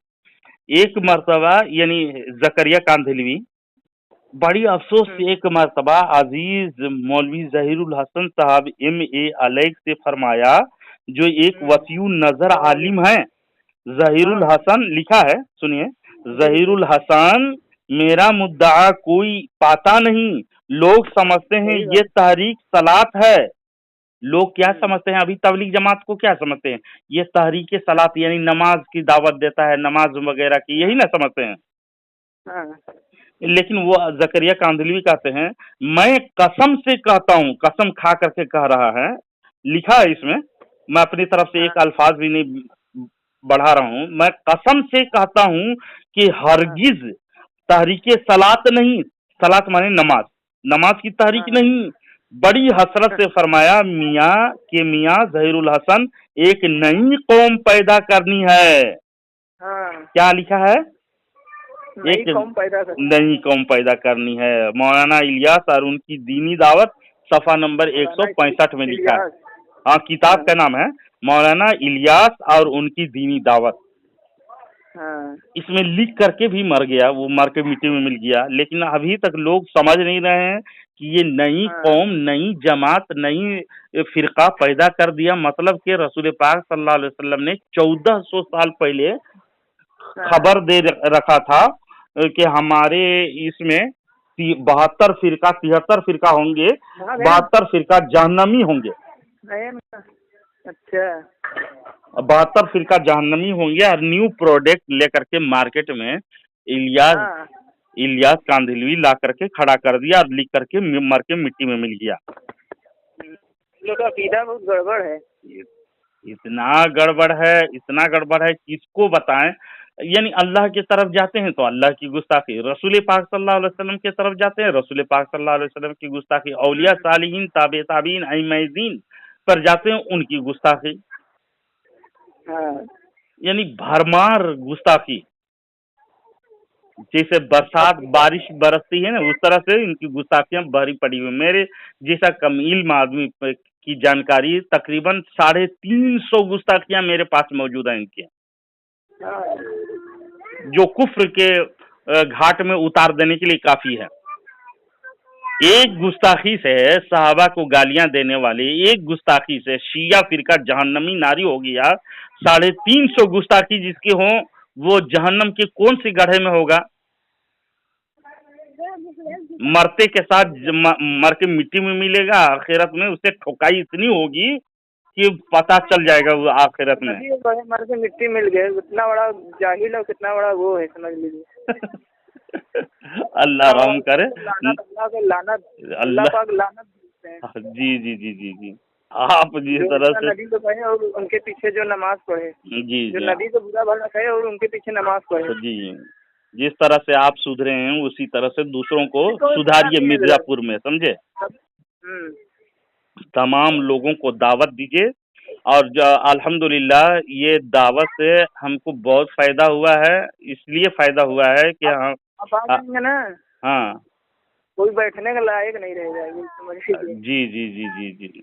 ایک مرتبہ یعنی زکریا کاندھلوی، بڑی افسوس سے ایک مرتبہ عزیز مولوی ظہیر الحسن صاحب MA علیہ سے فرمایا، جو ایک وسیع نظر عالم ہے. ظہیر الحسن لکھا ہے، سنیے. ظہیر الحسن، میرا مدعا کوئی پاتا نہیں، لوگ سمجھتے ہیں یہ تحریک صلاۃ ہے. لوگ کیا سمجھتے ہیں، ابھی تبلیغ جماعت کو کیا سمجھتے ہیں، یہ تحریک صلاۃ یعنی نماز کی دعوت دیتا ہے، نماز وغیرہ کی، یہی نہ سمجھتے ہیں. لیکن وہ زکریا کاندھلوی کہتے ہیں، میں قسم سے کہتا ہوں، قسم کھا کر کے کہہ رہا ہے، لکھا ہے اس میں، میں اپنی طرف سے ایک الفاظ بھی نہیں بڑھا رہا ہوں، میں قسم سے کہتا ہوں کہ ہرگز تحریک صلاۃ نہیں، صلاۃ مانے نماز، نماز کی تحریک نہیں. بڑی حسرت سے فرمایا میاں ظہیر الحسن ایک نئی قوم پیدا کرنی ہے. کیا لکھا ہے، ایک نئی قوم پیدا کرنی ہے. مولانا الیاس اور ان کی دینی دعوت، صفحہ نمبر 165 میں لکھا ہے. ہاں، کتاب کا نام ہے مولانا الیاس اور ان کی دینی دعوت. اس میں لکھ کر کے بھی مر گیا، وہ مر کے مٹی میں مل گیا. لیکن ابھی تک لوگ سمجھ نہیں رہے ہیں کہ یہ نئی قوم، نئی جماعت، نئی فرقہ پیدا کر دیا. مطلب کہ رسول پاک صلی اللہ علیہ وسلم نے 1400 سال پہلے خبر دے رکھا تھا کہ ہمارے اس میں 72 فرقہ 73 فرقہ ہوں گے، 72 فرقہ جہنمی ہوں گے. اچھا، 72 فرقہ جہنمی ہوں گے. اور نیو پروڈکٹ لے کر کے مارکیٹ میں الیاس کاندھلوی لا کر کے کھڑا کر دیا، اور لکھ کر کے مر کے مٹی میں مل گیا. عقیدہ بہت گڑبڑ ہے، اتنا گڑبڑ ہے کس کو بتائیں. یعنی اللہ کی طرف جاتے ہیں تو اللہ کی گستاخی، رسول پاک صلی اللہ علیہ وسلم کی طرف جاتے ہیں رسول پاک صلی اللہ علیہ وسلم کی گستاخی، اولیاء صالحین تابع تابعین ائمہ دین پر جاتے ہیں ان کی گستاخی. یعنی بھرمار گستاخی. جیسے برسات بارش برستی ہے نا، اس طرح سے ان کی گستاخیاں بھری پڑی ہوئی. میرے جیسا کم علم آدمی کی جانکاری تقریباً 350 گستاخیاں میرے پاس موجود ہیں ان کی، جو کفر کے گھاٹ میں اتار دینے کے لیے کافی ہے. ایک گستاخی سے صحابہ کو گالیاں دینے والی، ایک گستاخی سے شیعہ فرقہ جہنمی ناری ہو گیا. 350 گستاخی جس کی ہوں وہ جہنم کے کون سی گڑھے میں ہوگا. مرتے کے ساتھ مر کے مٹی میں ملے گا. آخرت میں اسے ٹھوکائی اتنی ہوگی کہ پتہ چل جائے گا وہ آخرت میں. مر کے مٹی مل گئے، کتنا بڑا جاہل ہے، کتنا بڑا وہ ہے، سمجھ لیجیے. اللہ رحم کرے. لعنت اللہ کا لعنت اللہ اللہ پاک لعنت بھیجتے ہیں. جی جی جی جی جی آپ جس جو طرح سے نبی کو کہے اور ان کے پیچھے جو نماز پڑھے, جی جو جی نبی کو برا بھلا کہے اور ان کے پیچھے نماز پڑھے. جی جس طرح سے آپ سدھرے ہیں اسی طرح سے دوسروں کو کوئی گناہ سدھاریے نہیں ہے مرزا ادھر. پور میں, سمجھے. ہوں. تمام لوگوں کو دعوت دیجیے, اور الحمدللہ یہ دعوت سے ہم کو بہت فائدہ ہوا ہے. اس لیے فائدہ ہوا ہے کہ آپ آ جائیں گے نا, ہاں کوئی بیٹھنے کا لائق نہیں رہ جائے گی, سمجھ لیجیے. جی جی جی جی جی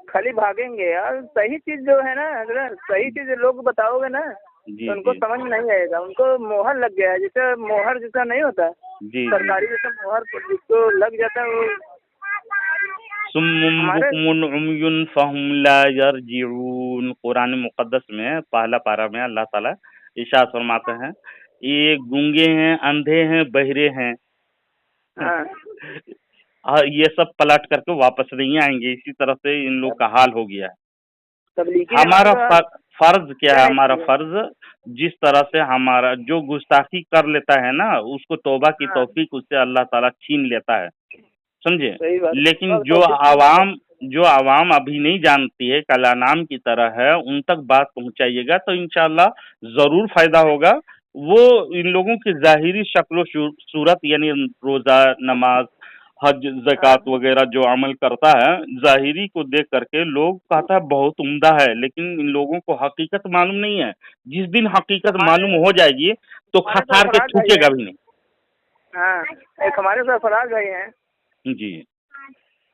خالی بھاگیں گے یار. صحیح چیز جو ہے نا, اگر صحیح چیز لوگ بتاؤ گے نا جی تو ان کو جی سمجھ میں نہیں آئے گا. ان کو موہر لگ گیا ہے, جیسے موہر جیسا نہیں ہوتا جی سرکاری جیسا موہر جس کو لگ جاتا ہے وہ. سم بکم عمی فہم لا یرجعون, قرآن مقدس میں پہلا پارہ میں اللہ تعالیٰ ارشاد فرماتے ہیں یہ گونگے ہیں, اندھے ہیں, بہرے ہیں, ہاں یہ سب پلٹ کر کے واپس نہیں آئیں گے. اسی طرح سے ان لوگ کا حال ہو گیا ہے. تبلیغی ہمارا جماعت فرض کیا ہے؟ نہیں ہمارا کی ہے. فرض جس طرح سے ہمارا جو گستاخی کر لیتا ہے نا, اس کو توبہ کی ہاں توفیق اس سے اللہ تعالیٰ چھین لیتا ہے, سمجھے. صحیح بات. لیکن اور توفیق نہیں دیتا. جو عوام ابھی نہیں جانتی ہے, کلا نام کی طرح ہے, ان تک بات پہنچائیے گا تو انشاءاللہ ضرور فائدہ ہوگا. وہ ان لوگوں کی ظاہری شکل و صورت یعنی روزہ, نماز, حج, ہاں زکوٰۃ وغیرہ جو عمل کرتا ہے, ظاہری کو دیکھ کر کے لوگ کہتا ہے بہت عمدہ ہے, لیکن ان لوگوں کو حقیقت معلوم نہیں ہے. جس دن حقیقت معلوم ہو جائے گی تو ہمارے کھخار کے سرفراز بھائی تھوکے ہیں. گا بھی نہیں. ہاں ایک ہمارے سرفراز بھائی ہیں, جی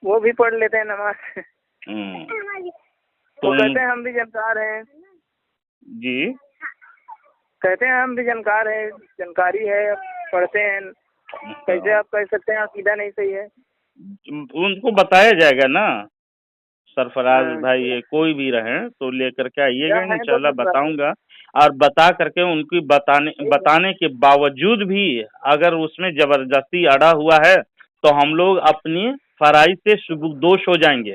وہ بھی پڑھ لیتے ہیں نماز. تو وہ کہتے ہیں ہم بھی جانکار ہیں. جی کہتے ہیں ہم بھی جانکار ہیں, جانکاری ہے, پڑھتے ہیں. کیسے آپ کہہ سکتے ہیں عقیدہ نہیں صحیح ہے؟ ان کو بتایا جائے گا نا, سرفراز ہاں بھائی کوئی بھی رہیں تو لے کر کے آئیے کیا گا, ہے تو انشاءاللہ کس بات ہے. بتاؤں گا. اور بتا کر کے ان کی بتانے کے باوجود بھی اگر اس میں زبردستی اڑا ہوا ہے تو ہم لوگ اپنی فرائض سے سبکدوش ہو جائیں گے,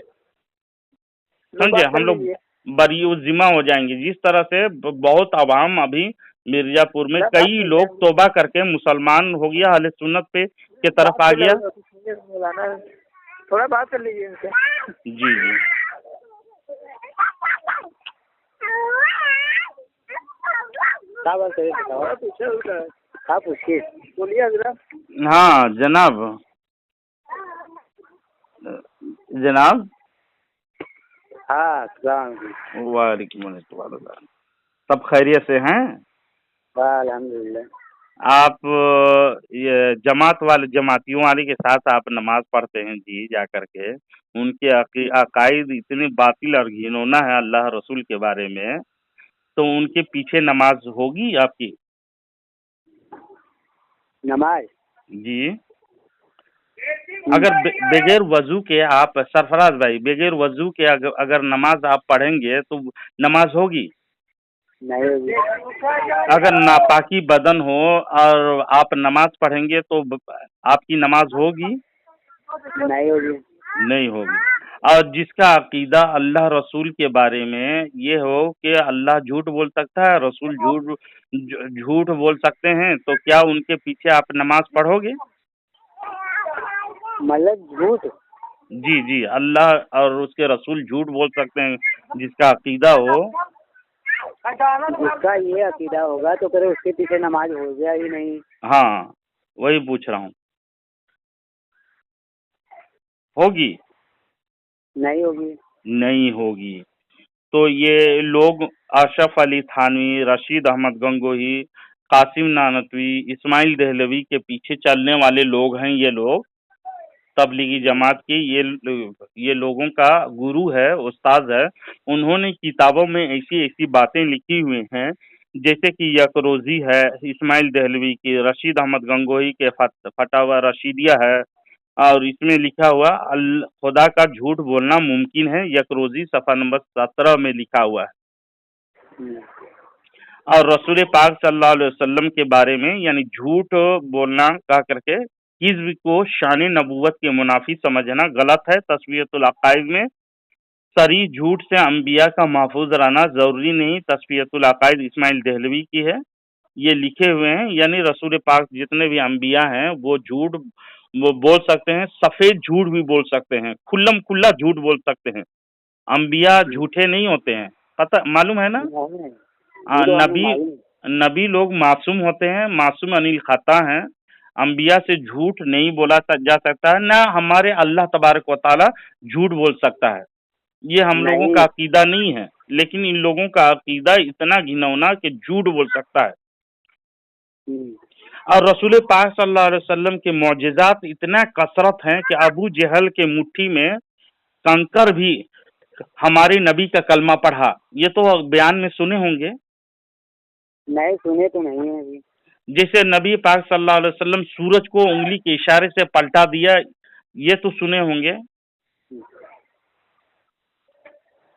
لو سمجھے. بات کر ہم لوگ لیجیے. بری و ذمہ ہو جائیں گے. جس طرح سے بہت عوام ابھی مرزا پور میں کیا بات کئی کر لوگ رہے توبہ کر کے مسلمان ہو گیا, اہل سنت پہ کی ہیں؟ طرف بات آ تو گیا. مولانا تھوڑا بات کر لیجیے ان سے. جی جی بولیے حضرت. ہاں جناب, جناب ہاں السلام علیکم. وعلیکم السلام. سب خیریت سے ہیں؟ الحمد للہ. آپ یہ جماعتیوں والے کے ساتھ آپ نماز پڑھتے ہیں جی جا کر کے, ان کے عقائد اتنے باطل اور گھنونا ہے اللہ رسول کے بارے میں, تو ان کے پیچھے نماز ہوگی آپ کی؟ نماز جی اگر بغیر وضو کے آپ, سرفراز بھائی, بغیر وضو کے اگر نماز آپ پڑھیں گے تو نماز ہوگی؟ نہیں ہوگی. اگر ناپاکی بدن ہو اور آپ نماز پڑھیں گے تو آپ کی نماز ہوگی؟ نہیں ہوگی. نہیں ہوگی. اور جس کا عقیدہ اللہ رسول کے بارے میں یہ ہو کہ اللہ جھوٹ بول سکتا ہے, رسول جھوٹ بول سکتے ہیں, تو کیا ان کے پیچھے آپ نماز پڑھو گے؟ مطلب جھوٹ؟ جی جی, اللہ اور اس کے رسول جھوٹ بول سکتے ہیں جس کا عقیدہ ہو. جس کا یہ عقیدہ ہوگا تو پھر اس کے پیچھے نماز ہو گیا ہی نہیں. ہاں وہی پوچھ رہا ہوں, ہوگی؟ نہیں ہوگی. نہیں ہوگی. تو یہ لوگ اشرف علی تھانوی, رشید احمد گنگوہی, قاسم نانوتوی, اسماعیل دہلوی کے پیچھے چلنے والے لوگ ہیں. یہ لوگ تبلیغی جماعت کی یہ لوگوں کا گرو ہے, استاد ہے. انہوں نے کتابوں میں ایسی ایسی باتیں لکھی ہوئی ہیں, جیسے کہ یک روزی ہے اسماعیل دہلوی کی, رشید احمد گنگوہی کے فتاوی رشیدیہ ہے, اور اس میں لکھا ہوا خدا کا جھوٹ بولنا ممکن ہے, یک روزی صفحہ نمبر 17 میں لکھا ہوا ہے. اور رسول پاک صلی اللہ علیہ وسلم کے بارے میں یعنی جھوٹ بولنا کہا کر کے کذب کو شان نبوت کے منافی سمجھنا غلط ہے. تصفیۃ العقائد میں صریح جھوٹ سے انبیاء کا محفوظ رہنا ضروری نہیں. تصفیۃ العقائد اسماعیل دہلوی کی ہے. یہ لکھے ہوئے ہیں، یعنی رسول پاک جتنے بھی انبیاء ہیں وہ جھوٹ وہ بول سکتے ہیں، سفید جھوٹ بھی بول سکتے ہیں، کھلم کھلا جھوٹ بول سکتے ہیں، انبیاء جھوٹے نہیں ہوتے ہیں، پتہ معلوم ہے نا؟ نبی نبی لوگ معصوم ہوتے ہیں، معصوم عن الخطا ہیں، انبیاء سے جھوٹ نہیں بولا جا سکتا ہے، نہ ہمارے اللہ تبارک و تعالی جھوٹ بول سکتا ہے، یہ ہم لوگوں کا عقیدہ نہیں ہے، لیکن ان لوگوں کا عقیدہ اتنا گھنونا کہ جھوٹ بول سکتا ہے۔ اور رسول پاک صلی اللہ علیہ وسلم کے معجزات اتنا کثرت ہیں کہ ابو جہل کے مٹھی میں کنکر بھی ہمارے نبی کا کلمہ پڑھا، یہ تو بیان میں سنے ہوں گے؟ نہیں سنے تو نہیں ہے ابھی۔ جیسے نبی پاک صلی اللہ علیہ وسلم سورج کو انگلی کے اشارے سے پلٹا دیا، یہ تو سنے ہوں گے؟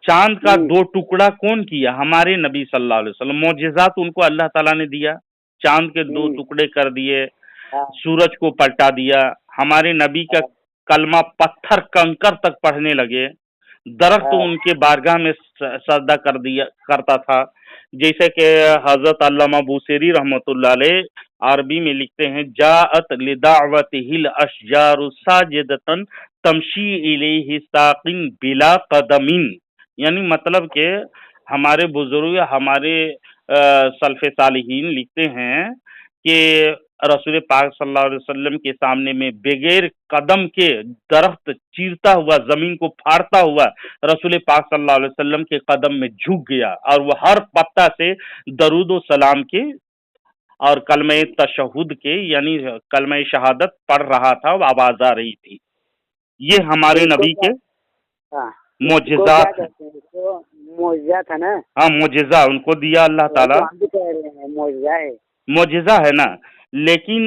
چاند کا 2 ٹکڑا کون کیا؟ ہمارے نبی صلی اللہ علیہ وسلم، معجزات ان کو اللہ تعالیٰ نے دیا، چاند کے 2 ٹکڑے کر دیے، سورج کو پلٹا دیا، ہمارے نبی کا کلمہ پتھر کنکر تک پڑھنے لگے، درخت ان کے بارگاہ میں سجدہ کرتا تھا، جیسے کہ حضرت علامہ بوصیری رحمۃ اللہ علیہ عربی میں لکھتے ہیں جاءت لدعوتہ الاشجار ساجدۃ تمشی الیہ ساق بلا قدم، یعنی مطلب کہ ہمارے بزرگ ہمارے سلف صالحین لکھتے ہیں کہ رسول پاک صلی اللہ علیہ وسلم کے سامنے میں بغیر قدم کے درخت چیرتا ہوا، زمین کو پھاڑتا ہوا رسول پاک صلی اللہ علیہ وسلم کے قدم میں جھک گیا، اور وہ ہر پتا سے درود و سلام کے اور کلمہ تشہد کے یعنی کلمہ شہادت پڑھ رہا تھا، وہ آواز آ رہی تھی۔ یہ ہمارے نبی کے معجزات ہیں۔ معجزہ تھا نا؟ ہاں معجزہ ان کو دیا اللہ تعالیٰ، معجزہ ہے نا، لیکن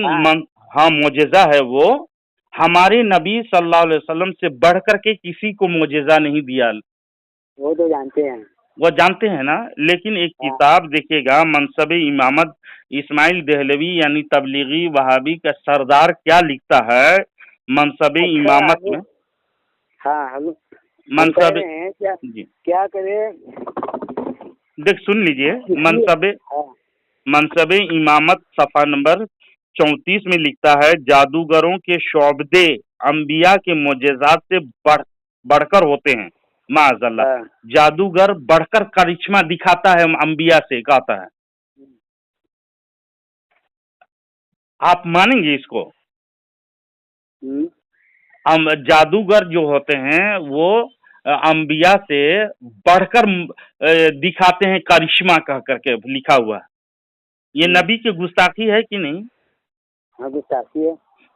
ہاں معجزہ ہے، وہ ہمارے نبی صلی اللہ علیہ وسلم سے بڑھ کر کے کسی کو معجزہ نہیں دیا، وہ تو جانتے ہیں، وہ جانتے ہیں نا، لیکن ایک کتاب دیکھیے گا منصب امامت اسماعیل دہلوی یعنی تبلیغی وہابی کا سردار کیا لکھتا ہے منصب امامت میں، منصب کیا کرے دیکھ سن لیجئے، منصب امامت صفحہ نمبر 34 میں لکھتا ہے جادوگروں کے شعبدے انبیاء کے معجزات سے بڑھ کر ہوتے ہیں، معاذ اللہ، جادوگر بڑھ کر کرشمہ دکھاتا ہے انبیاء سے، کہتا ہے، آپ مانیں گے اس کو؟ جادوگر جو ہوتے ہیں وہ انبیاء سے بڑھ کر دکھاتے ہیں کرشمہ کہہ کر کے لکھا ہوا ہے، یہ نبی کی گستاخی ہے کہ نہیں؟ ہاں گستاخی ہے،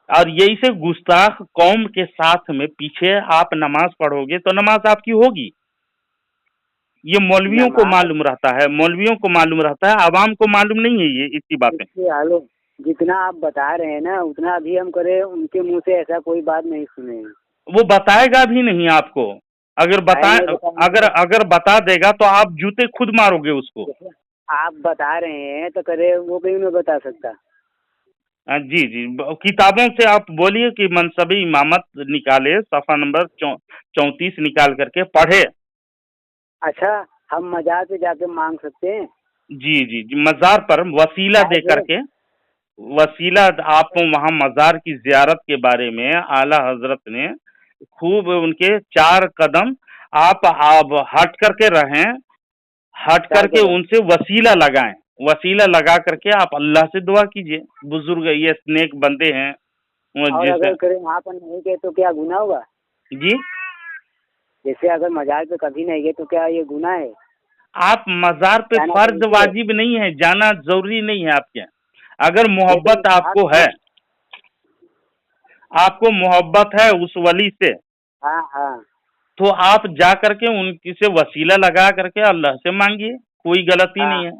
اور یہی سے گستاخ قوم کے ساتھ میں پیچھے آپ نماز پڑھو گے تو نماز آپ کی ہوگی، یہ مولویوں کو معلوم رہتا ہے، مولویوں کو معلوم رہتا ہے، عوام کو معلوم نہیں ہے یہ اسی باتیں۔ جتنا آپ بتا رہے ہیں نا اتنا ابھی ہم کرے ان کے منہ سے ایسا کوئی بات نہیں سنے، وہ بتائے گا بھی نہیں آپ کو، اگر بتا دے گا تو آپ جوتے خود مارو گے اس کو۔ آپ بتا رہے ہیں تو کرے وہ کہیں نہیں بتا سکتا۔ جی جی، کتابوں سے آپ بولیے کہ منصب امامت نکالے، صفحہ نمبر 34 نکال کر کے پڑھے۔ اچھا ہم مزار پہ جا کے مانگ سکتے ہیں؟ جی جی جی، مزار پر وسیلہ دے کر کے، وسیلہ آپ کو وہاں مزار کی زیارت کے بارے میں اعلیٰ حضرت نے خوب ان کے 4 قدم آپ ہٹ کر کے رہیں، ہٹ کر کے ان سے وسیلہ لگائیں، وسیلہ لگا کر کے آپ اللہ سے دعا کیجئے، بزرگ یہ نیک بندے ہیں۔ اور اگر کریں وہاں پر نہیں گئے تو کیا گناہ ہوگا؟ جی جیسے اگر مزار پہ کبھی نہیں گئے تو کیا یہ گناہ ہے؟ آپ مزار پہ فرض واجب نہیں ہے، جانا ضروری نہیں ہے آپ کے، اگر محبت آپ کو ہے، آپ کو محبت ہے اس ولی سے، تو آپ جا کر کے ان سے وسیلہ لگا کر کے اللہ سے مانگیے، کوئی غلطی نہیں ہے۔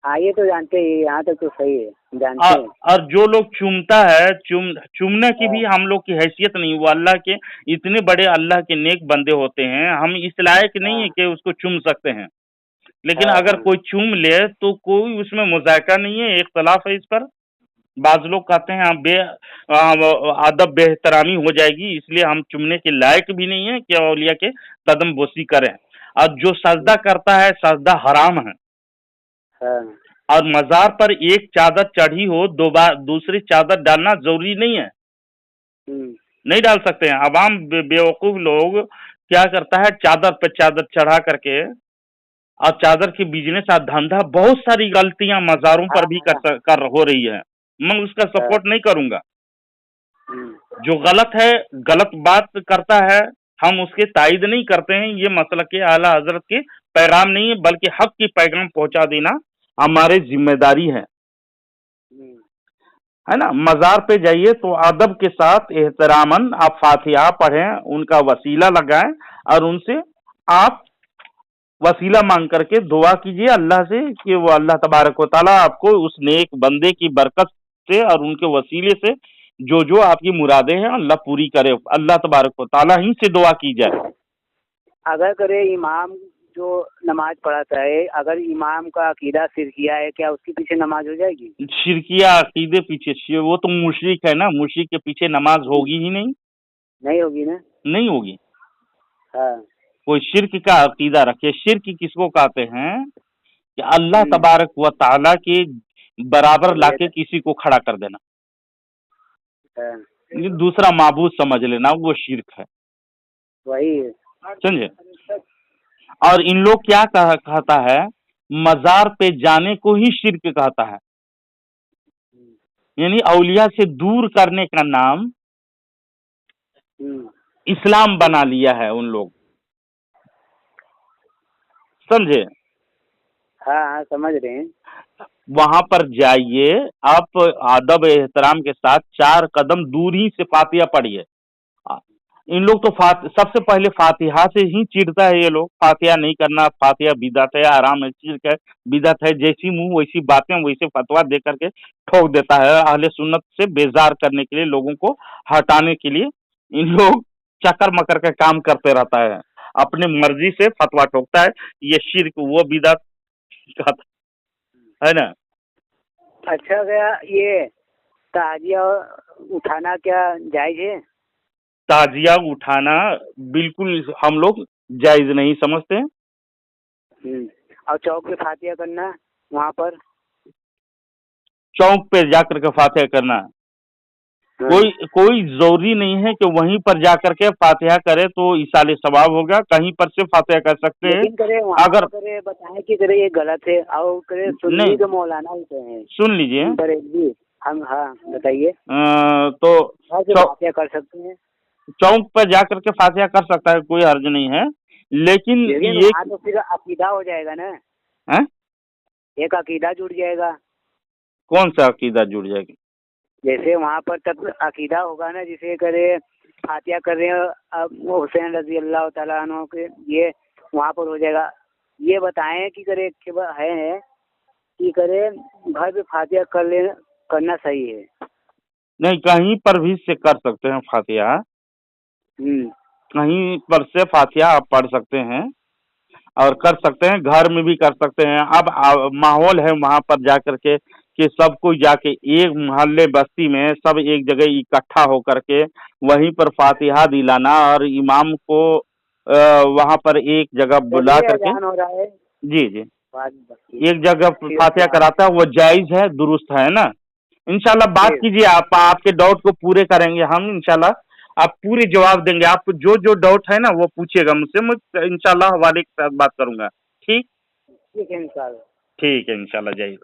ہاں یہ تو جانتے ہیں، یہاں تک تو صحیح ہے، جانتے ہیں۔ اور جو لوگ چومتا ہے، چومنے کی بھی ہم لوگ کی حیثیت نہیں، وہ اللہ کے اتنے بڑے اللہ کے نیک بندے ہوتے ہیں، ہم اس لائق نہیں ہے کہ اس کو چوم سکتے ہیں، لیکن اگر کوئی چوم لے تو کوئی اس میں مذائقہ نہیں ہے، اختلاف ہے اس پر۔ بعض لوگ کہتے ہیں ادب بے احترامی ہو جائے گی، اس لیے ہم چومنے کے لائق بھی نہیں ہیں کہ اولیاء کے قدم بوسی کریں، اور جو سجدہ کرتا ہے سجدہ حرام ہے، और मजार पर एक चादर चढ़ी हो, दूसरी चादर डालना जरूरी नहीं है, नहीं डाल सकते हैं। अवाम बेवकूफ लोग क्या करता है, चादर पे चादर चढ़ा करके और चादर की बिजनेस और धंधा, बहुत सारी गलतियां मजारों पर भी कर हो रही है। मैं उसका सपोर्ट नहीं करूंगा। जो गलत है, गलत बात करता है, हम उसके तायद नहीं करते हैं। ये मसला के आला हजरत के पैगाम नहीं है, बल्कि हक की पैगाम पहुंचा देना हमारे जिम्मेदारी है ना। मजार पे जाइए तो अदब के साथ एहतरामन आप फातिहा पढ़ें, उनका वसीला लगाएं और उनसे आप वसीला मांग करके दुआ कीजिए अल्लाह से कि वो अल्लाह तबारक व तआला आपको उस नेक बंदे की बरकत से और उनके वसीले से जो जो आपकी मुरादें हैं अल्लाह पूरी करे। अल्लाह तबारक व तआला ही से दुआ की जाए। अगर करे इमाम जो नमाज पढ़ाता है, अगर इमाम का अकीदा शिरकिया है, क्या उसके पीछे नमाज हो जाएगी? शिरकिया अकीदे पीछे, वो तो मुशरिक है ना, मुशरिक के पीछे नमाज होगी ही नहीं। नहीं होगी ना? नहीं होगी। हाँ। कोई शिर्क का अकीदा रखे। शिर्क किसको कहते हैं कि अल्लाह तबारक व तआला के बराबर लाके किसी को खड़ा कर देना, ये दूसरा माबूद समझ लेना, वो शिर्क है। वही है, समझे। और इन लोग क्या कहता है, मजार पे जाने को ही शिर्क कहता है, यानी औलिया से दूर करने का नाम इस्लाम बना लिया है उन लोग। समझे। हाँ समझ रहे हैं। वहां पर जाइए, आप अदब एहतराम के साथ 4 कदम दूर ही से फातिहा पढ़िए। इन लोग तो सबसे पहले फातिहा से ही चिढ़ता है ये लोग। फातिहा नहीं करना, फातिहा बिदअत है, आराम है, शिर्क है, बिदअत है, जैसी मुंह वैसी बातें, वैसे फतवा दे करके ठोक देता है। अहले सुन्नत से बेजार करने के लिए, लोगों को हटाने के लिए इन लोग चक्कर मकर का काम करते रहता है, अपने मर्जी से फतवा ठोकता है, ये शिर्क वो बिदअत है ना। अच्छा, गया ये ताजिया उठाना क्या जायज है? ताजिया उठाना बिल्कुल हम लोग जायज नहीं समझते। और चौक पे फातिहा करना, वहाँ पर चौक पे जाकर के फातिहा करना, कोई जरूरी नहीं है कि वहीं पर जाकर के फातिहा करे तो इसाले सवाब होगा। कहीं पर से फातिहा कर सकते हैं। अगर बताएं कि करे ये गलत है और करे सुन्नी के मौलाना होते हैं, सुन लीजिए हम। हाँ बताइए। तो फातिहा कर सकते हैं, चौक पर जाकर के फातिहा कर सकता है, कोई हर्ज नहीं है। लेकिन ये तो फिर अकीदा हो जाएगा ना है? एक अकीदा जुड़ जाएगा। कौन सा अकीदा जुड़ जाएगा? जैसे वहाँ पर तब अकीदा होगा ना, जिसे करे फातिहा कर रहे हैं अब हुसैन रजी अल्लाह तआला अन्हु के, ये वहाँ पर हो जाएगा। ये बताएं कि करे है कि करे घर पे फातिहा करना सही है? नहीं, कहीं पर भी से कर सकते हैं फातिहा, कहीं पर से फातिहा आप पढ़ सकते हैं और कर सकते हैं, घर में भी कर सकते हैं। अब माहौल है वहां पर जाकर के कि सब कोई जाके एक मोहल्ले बस्ती में सब एक जगह इकट्ठा होकर के वहीं पर फातिहा दिलाना और इमाम को वहां पर एक जगह बुला करके जी एक जगह फातिहा कराता है, वो जायज है, दुरुस्त है ना। इंशाल्लाह बात कीजिए, आप आपके डाउट को पूरे करेंगे हम इंशाल्लाह, आप पूरे जवाब देंगे। आपको जो जो डाउट है ना वो पूछिएगा मुझसे, मैं इंशाल्लाह हवाले के साथ बात करूंगा। ठीक है इंशाल्लाह। ठीक है इंशाल्लाह। जय हिंद।